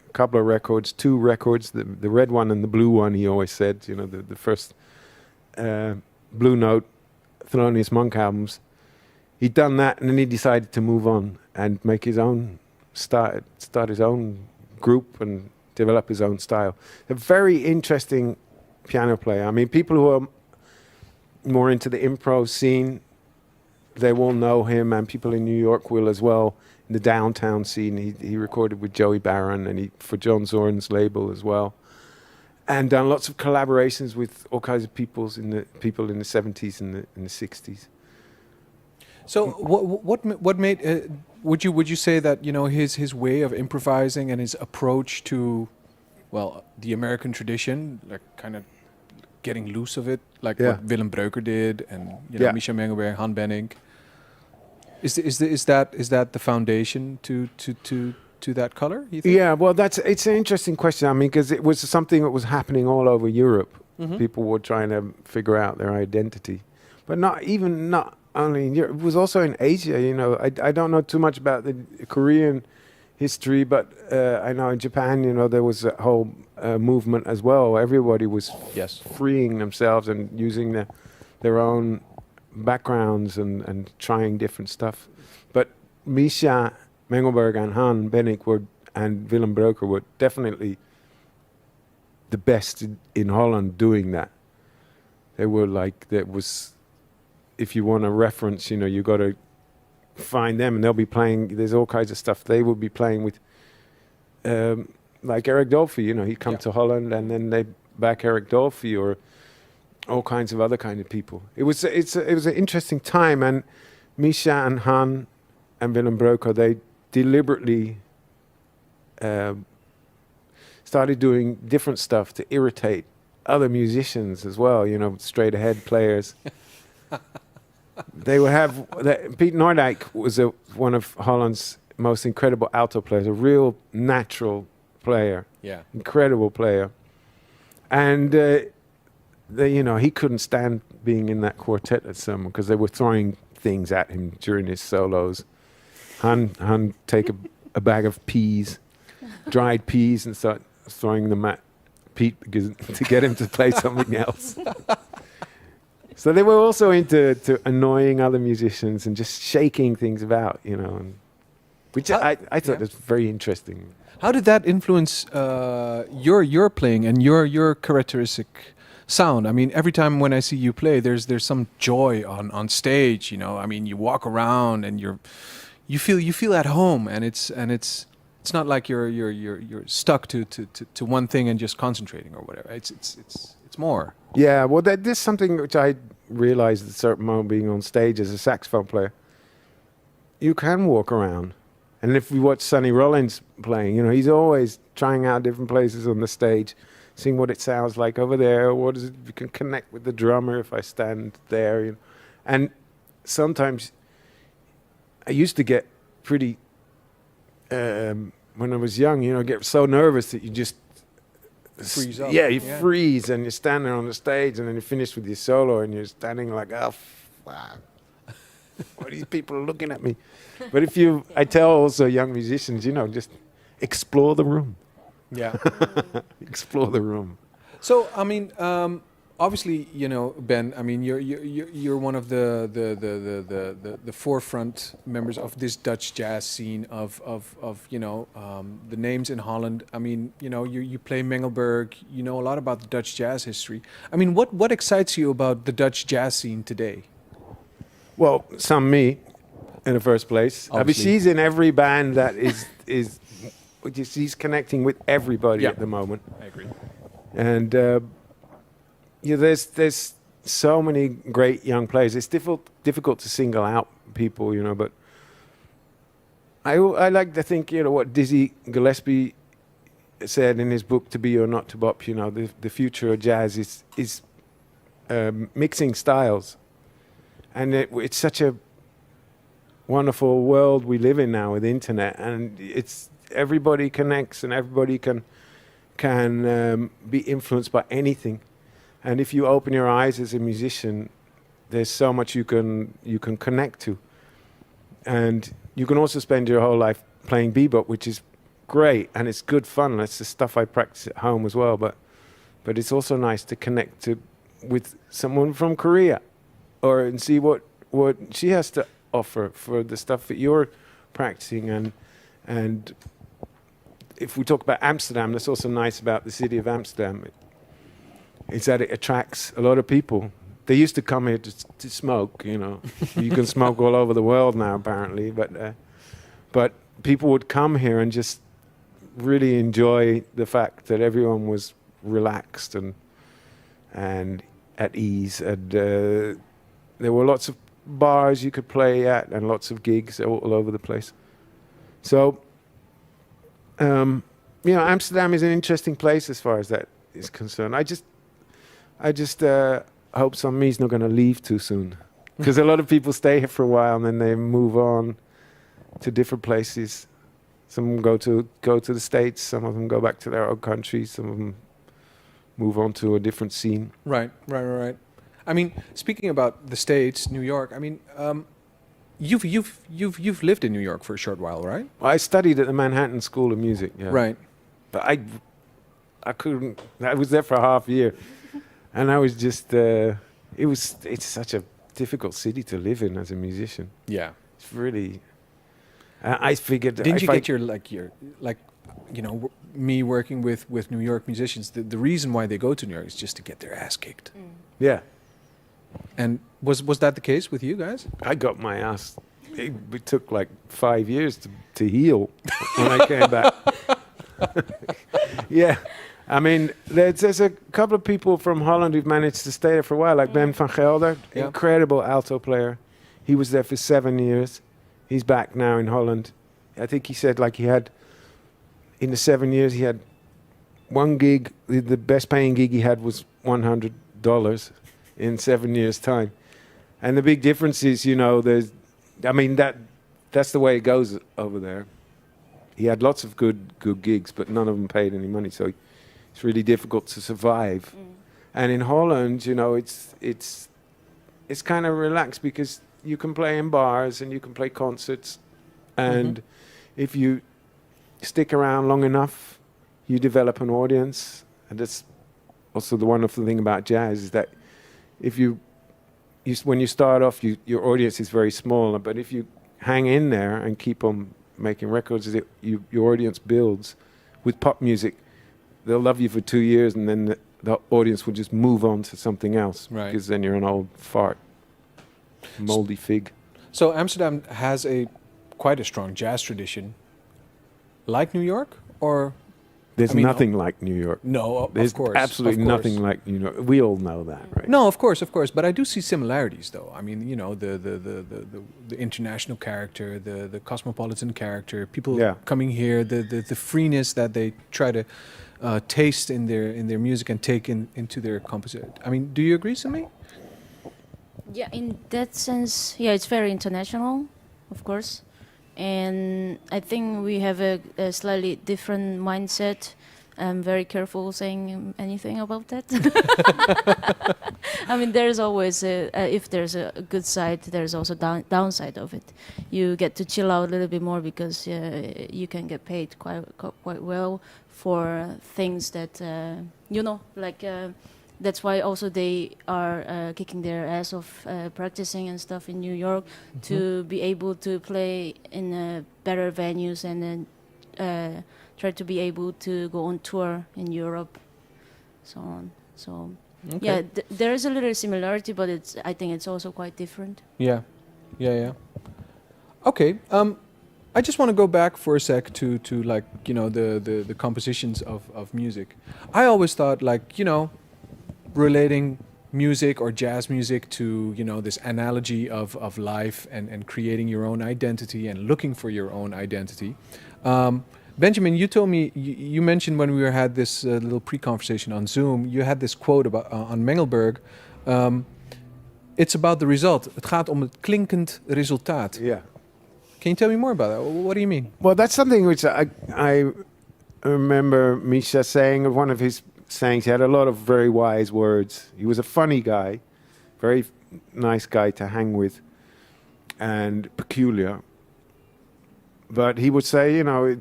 a couple of records, 2 records, the red one and the blue one, he always said, the first Blue Note Thelonious Monk albums, he'd done that, and then he decided to move on and make his own, start his own group and develop his own style. A very interesting piano player. I mean, people who are more into the improv scene, they will know him, and people in New York will as well. In the downtown scene, he recorded with Joey Barron and for John Zorn's label as well, and done lots of collaborations with all kinds of people in the 70s and in the 60s. So what made would you say that his way of improvising and his approach to the American tradition, like kind of getting loose of it, like what Willem Breuker did, and Misha Mengelberg, Han Benning. Is that the foundation to that color, you think? Yeah, well, it's an interesting question. I mean, because it was something that was happening all over Europe. People were trying to figure out their identity, but not only in Europe. It was also in Asia. I don't know too much about the Korean history, but I know in Japan, there was a whole movement as well. Everybody was freeing themselves and using their own backgrounds and trying different stuff. But Misha Mengelberg and Han Benning and Willem Breuker were definitely the best in Holland doing that. They were if you want a reference, you got to find them, and they'll be playing. There's all kinds of stuff they will be playing with, like Eric Dolphy. He'd come to Holland, and then they back Eric Dolphy or all kinds of other kind of people. It was an interesting time, and Misha and Han and Willem Breuker, they deliberately started doing different stuff to irritate other musicians as well. Straight ahead players. They would have Piet Noordijk was one of Holland's most incredible alto players, a real natural player, incredible player, and he couldn't stand being in that quartet at some because they were throwing things at him during his solos. Han take a bag of peas, dried peas, and start throwing them at Pete to get him to play something else. So they were also into annoying other musicians and just shaking things about, which I thought was very interesting. How did that influence your playing and your characteristic sound? I mean, every time when I see you play, there's some joy on stage. I mean, you walk around and you feel at home, and it's not like you're stuck to one thing and just concentrating or whatever. It's more. Yeah, well, there's something which I realized at a certain moment being on stage as a saxophone player. You can walk around. And if we watch Sonny Rollins playing, he's always trying out different places on the stage, seeing what it sounds like over there. What is it? You can connect with the drummer if I stand there. And sometimes I used to get pretty, when I was young, get so nervous that you just freeze up. Yeah, you freeze and you stand there on the stage, and then you finish with your solo and you're standing like, wow, what are these people looking at me? But I tell also young musicians, just explore the room. Yeah. Explore the room. So, I mean, obviously, Ben, I mean, you're one of the forefront members of this Dutch jazz scene of the names in Holland. I mean, you play Mengelberg, you know a lot about the Dutch jazz history. I mean, what excites you about the Dutch jazz scene today? Well, me in the first place. I mean, she's in every band that is he's connecting with everybody at the moment. I agree. And there's so many great young players. It's difficult to single out people, but I like to think, what Dizzy Gillespie said in his book "To Be or Not to Bop." The future of jazz is mixing styles, and it's such a wonderful world we live in now with the internet, and it's everybody connects and everybody can be influenced by anything. And if you open your eyes as a musician, there's so much you can connect to, and you can also spend your whole life playing bebop, which is great and it's good fun. That's the stuff I practice at home as well. But it's also nice to connect with someone from Korea, and see what she has to offer for the stuff that you're practicing. And if we talk about Amsterdam, that's also nice about the city of Amsterdam. It's that it attracts a lot of people. They used to come here to smoke, You can smoke all over the world now, apparently. But people would come here and just really enjoy the fact that everyone was relaxed and at ease. And there were lots of bars you could play at and lots of gigs all over the place. So, Amsterdam is an interesting place as far as that is concerned. I just hope some me's not going to leave too soon, because a lot of people stay here for a while and then they move on to different places. Some go to the States, some of them go back to their own country, some of them move on to a different scene. Right. I mean, speaking about the States, New York. I mean, you've lived in New York for a short while, right? Well, I studied at the Manhattan School of Music. Yeah. Right. But I couldn't. I was there for a half year, and I was just. It's such a difficult city to live in as a musician. Yeah. It's really. I figured. Didn't you get me working with New York musicians? The reason why they go to New York is just to get their ass kicked. Mm. Yeah. And was that the case with you guys? I got my ass. It took like 5 years to heal when I came back. Yeah. I mean, there's a couple of people from Holland who've managed to stay there for a while, like Ben van Gelder, incredible alto player. He was there for 7 years. He's back now in Holland. I think he said in the 7 years he had one gig, the best paying gig he had was $100 in 7 years' time. And the big difference is, that's the way it goes over there. He had lots of good gigs, but none of them paid any money, so it's really difficult to survive. Mm. And in Holland, it's kind of relaxed because you can play in bars and you can play concerts, and if you stick around long enough, you develop an audience. And that's also the wonderful thing about jazz, is that when you start off, your audience is very small, but if you hang in there and keep on making records, your audience builds. With pop music, they'll love you for 2 years, and then the audience will just move on to something else, right? Because then you're an old fart, moldy fig. So Amsterdam has quite a strong jazz tradition, like New York, or? There's nothing like New York. No, there's of course. Absolutely nothing like New York. We all know that, right? No, of course. But I do see similarities, though. I mean, the international character, the cosmopolitan character, people coming here, the freeness that they try to taste in their music and take into their composition. I mean, do you agree, Sinay? Yeah, in that sense, it's very international, of course. And I think we have a slightly different mindset. I'm very careful saying anything about that. I mean, there's always if there's a good side, there's also downside of it. You get to chill out a little bit more because you can get paid quite well for things that that's why also they are kicking their ass off practicing and stuff in New York to be able to play in better venues and then try to be able to go on tour in Europe, so on. So there is a little similarity, but I think it's also quite different. Yeah. Okay. I just want to go back for a sec to like, you know, the compositions of music. I always thought, like, you know, relating music or jazz music to, you know, this analogy of life and creating your own identity and looking for your own identity. Benjamin, you told me, you mentioned when we had this little pre-conversation on Zoom, you had this quote about on Mengelberg. It's about the result. Het gaat om het klinkend resultaat. Yeah. Can you tell me more about that? What do you mean? Well, that's something which I remember Misha saying. One of his sayings, he had a lot of very wise words. He was a funny guy, very nice guy to hang with, and peculiar. But he would say, you know,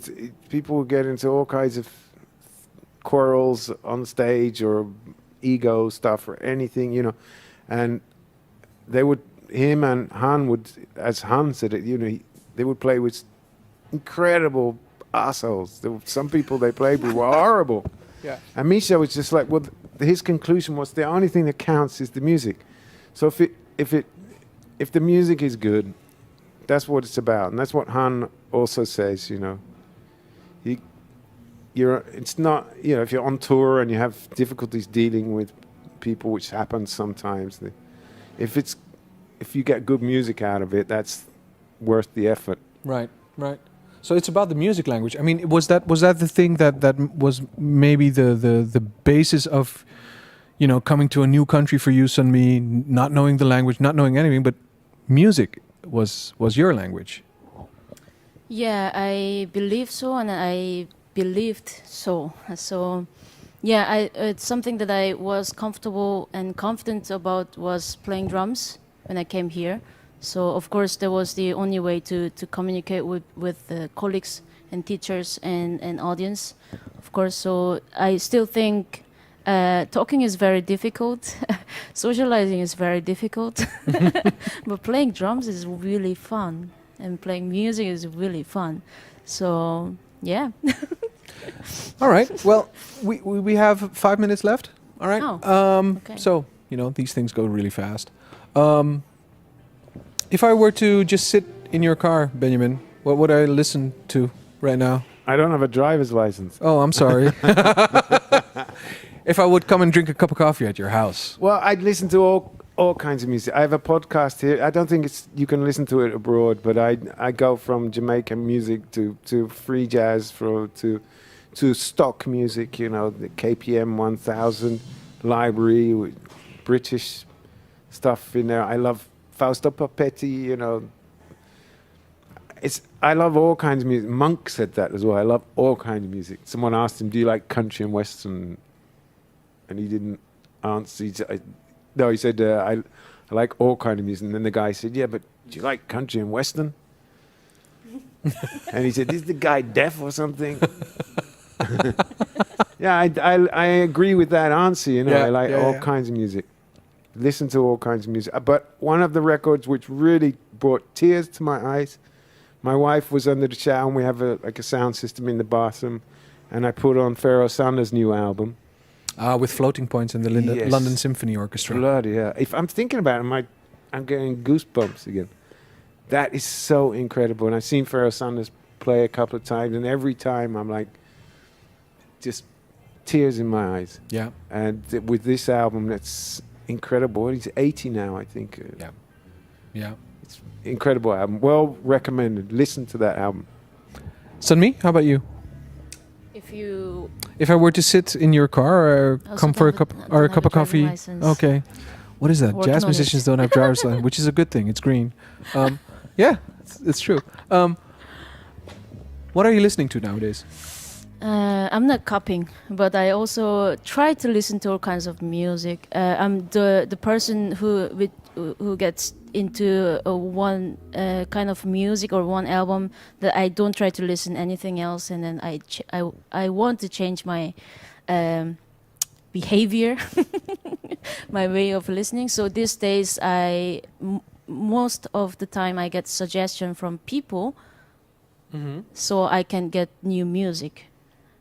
people would get into all kinds of quarrels on stage or ego stuff or anything, you know, and him and Han would, as Han said it, you know, they would play with incredible assholes. Some people they played with were horrible. Yeah. And Misha was just like, well, his conclusion was the only thing that counts is the music. So if the music is good, that's what it's about, and that's what Han also says. You know, it's not, you know, if you're on tour and you have difficulties dealing with people, which happens sometimes. If you get good music out of it, that's worth the effort. Right. So it's about the music language. I mean, was that the thing that was maybe the basis of, you know, coming to a new country for you, Sunmi, not knowing the language, not knowing anything, but music was your language? Yeah, I believe so, and I believed so. So, yeah, it's something that I was comfortable and confident about was playing drums when I came here. So, of course, that was the only way to communicate with colleagues and teachers and audience, of course. So I still think talking is very difficult. Socializing is very difficult. But playing drums is really fun. And playing music is really fun. So, yeah. All right. Well, we have 5 minutes left. All right. Okay. So, you know, these things go really fast. If I were to just sit in your car, Benjamin, what would I listen to right now? I don't have a driver's license. Oh, I'm sorry. If I would come and drink a cup of coffee at your house. Well, I'd listen to all kinds of music. I have a podcast here. I don't think you can listen to it abroad, but I go from Jamaican music to free jazz to stock music, you know, the KPM 1000 library with British stuff in there. I love Fausto Papetti, you know. I love all kinds of music. Monk said that as well. I love all kinds of music. Someone asked him, do you like country and western? And he didn't answer. He said, I like all kinds of music. And then the guy said, yeah, but do you like country and western? And he said, is the guy deaf or something? Yeah, I agree with that answer. You know, Yeah, I like all kinds of music. Listen to all kinds of music. But one of the records which really brought tears to my eyes, my wife was under the shower and we have a sound system in the bathroom, and I put on Pharoah Sanders' new album. With floating points and the Yes. London Symphony Orchestra. Bloody yeah. If I'm thinking about it, I'm getting goosebumps again. That is so incredible. And I've seen Pharoah Sanders play a couple of times, and every time I'm like, just tears in my eyes. Yeah. And with this album, that's incredible. He's 80 now, I think. Yeah. It's incredible album. Well recommended. Listen to that album. Sunmi, how about you? If I were to sit in your car or come for a cup of coffee. Okay. What is that? Jazz musicians don't have driver's license, which is a good thing. It's green. Yeah, it's true. What are you listening to nowadays? I'm not copying, but I also try to listen to all kinds of music. I'm the person who gets into one kind of music or one album that I don't try to listen anything else, and then I want to change my behavior, my way of listening. So these days, most of the time I get suggestion from people, so I can get new music.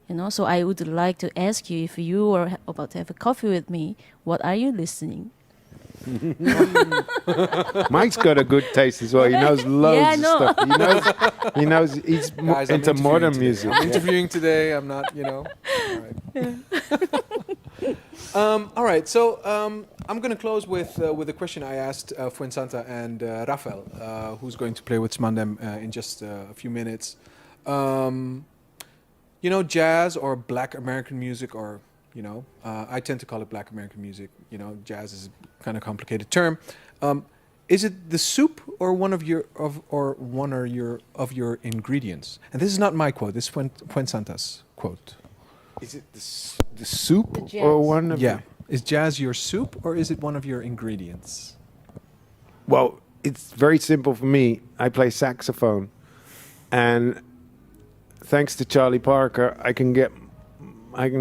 You know, so I would like to ask you, if you are about to have a coffee with me, what are you listening? Mike's got a good taste as well. He knows loads Yeah, I of know. stuff. He knows. He's Guys, I'm into modern interviewing music. today. I'm interviewing today. I'm not, you know. All right. So I'm going to close with a question I asked Fuensanta and Rafael, who's going to play with SMANDEM in just a few minutes. You know, jazz or Black American music, or I tend to call it Black American music. You know, jazz is a kind of complicated term. Is it the soup or one of your ingredients? And this is not my quote. This is Fuensanta's quote. Is it the soup The or jazz. one of? Yeah. Is jazz your soup or is it one of your ingredients? Well, it's very simple for me. I play saxophone, and thanks to Charlie Parker, I can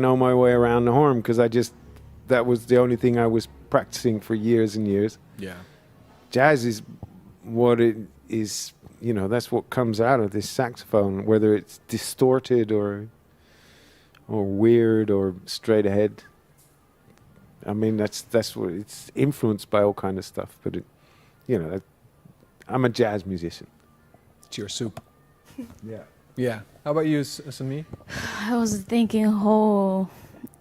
know my way around the horn because that was the only thing I was practicing for years and years. Yeah. Jazz is what it is, that's what comes out of this saxophone, whether it's distorted or weird or straight ahead. I mean, that's what it's influenced by all kind of stuff, but I'm a jazz musician. It's your soup. Yeah. Yeah. How about you, Sinay? I was thinking whole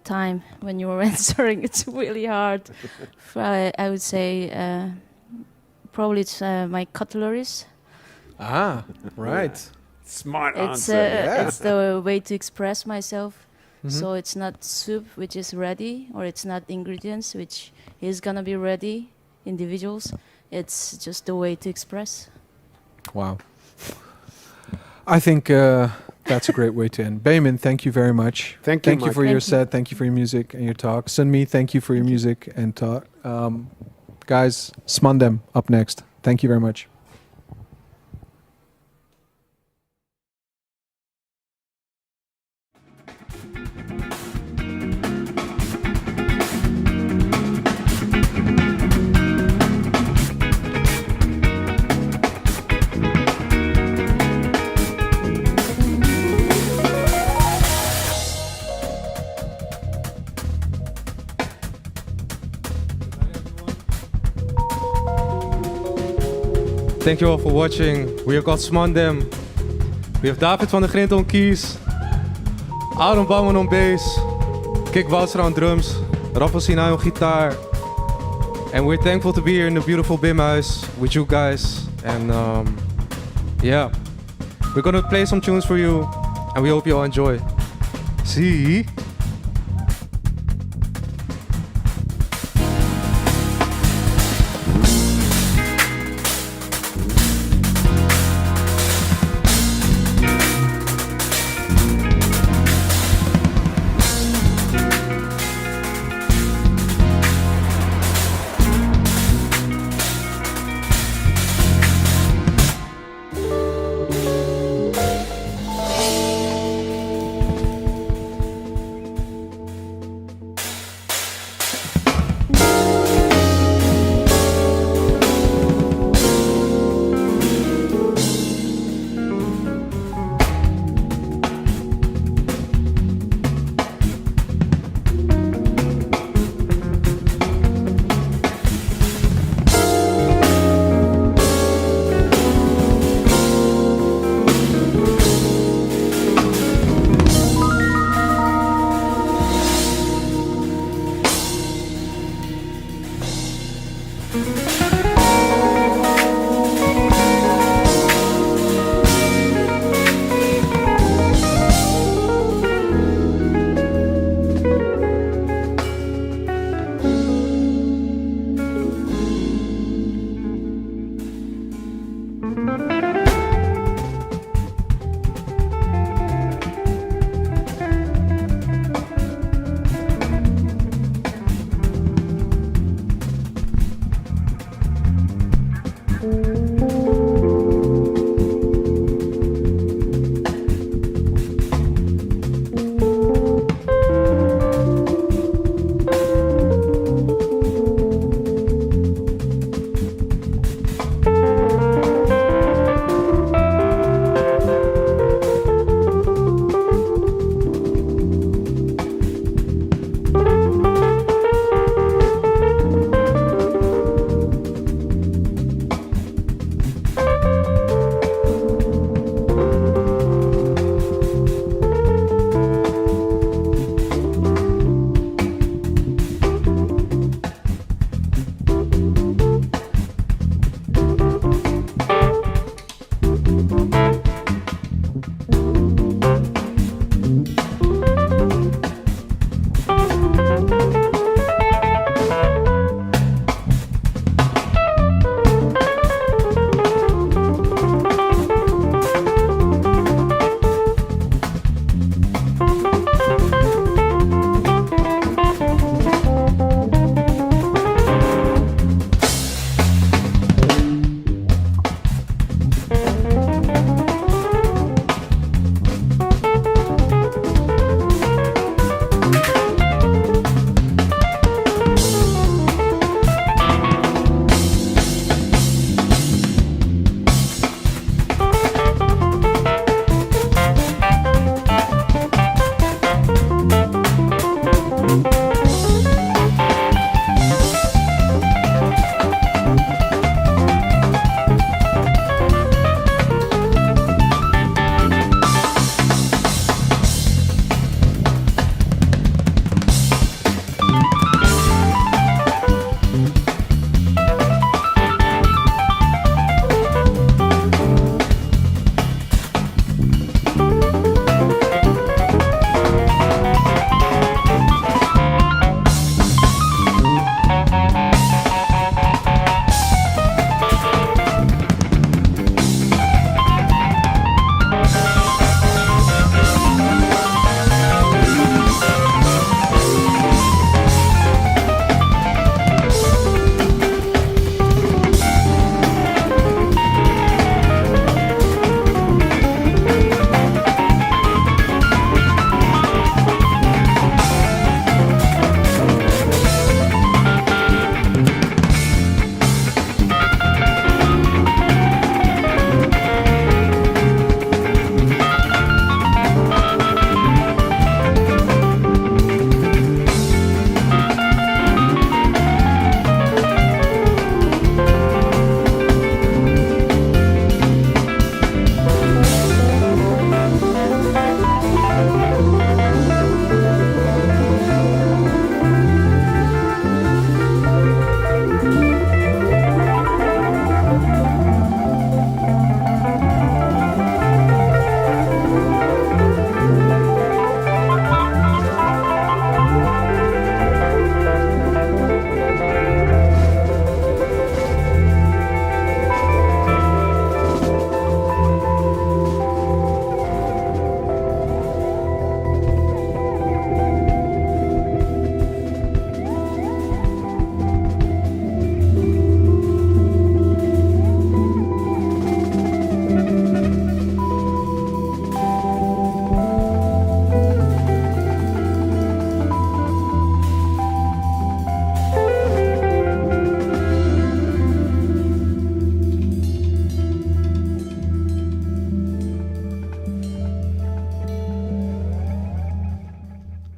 time when you were answering. It's really hard. I would say probably it's my cutleries. Ah, right. Smart It's answer. it's the way to express myself. Mhm. So it's not soup which is ready, or it's not ingredients which is gonna be ready, individuals. It's just the way to express. Wow. I think that's a great way to end. Bouwman, thank you very much. Thank you, Thank you Mike. for your Thank you. set. Thank you for your music and your talk. Sunmi, thank you for your music and talk. Guys, SMANDEM up next. Thank you very much. Thank you all for watching. We have got SMANDEM. We have David van der Grinten on keys, Aäron Bouwman on bass, Kik Woudstra on drums, Rafael Sinay on guitar. And we're thankful to be here in the beautiful Bimhuis with you guys. And yeah, we're gonna play some tunes for you, and we hope you all enjoy. See?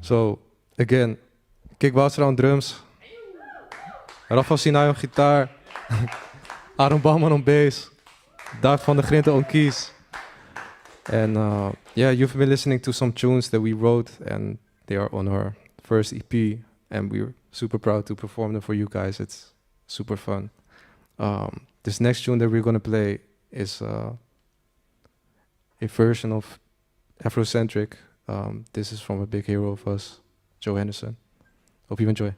So again, kick Woudstra on drums, Rafael Sinay on guitar, Aäron Bouwman on bass, van de Grinten on keys. And yeah, you've been listening to some tunes that we wrote, and they are on our first EP, and we're super proud to perform them for you guys. It's super fun. This next tune that we're gonna play is a version of Afrocentric. This is from a big hero of us, Joe Henderson. Hope you enjoy.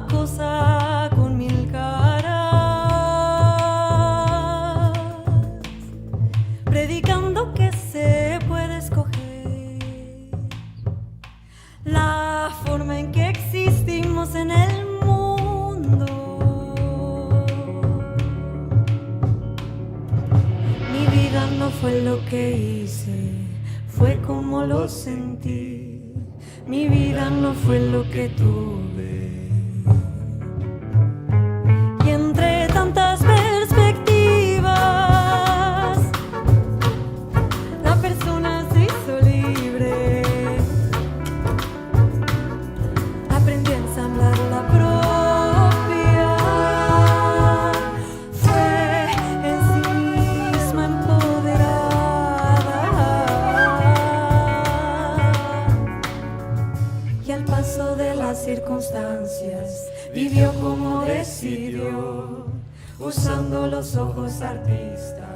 una cosa con mil caras, predicando que se puede escoger la forma en que existimos en el mundo. Mi vida no fue lo que hice, fue como lo sentí. Mi vida no fue lo que tuve. Y entre tantas perspectivas, la persona se hizo libre. Aprendí a ensamblar la propia. Fue en sí misma empoderada. Y al paso de las circunstancias vivió como decidió, usando los ojos artistas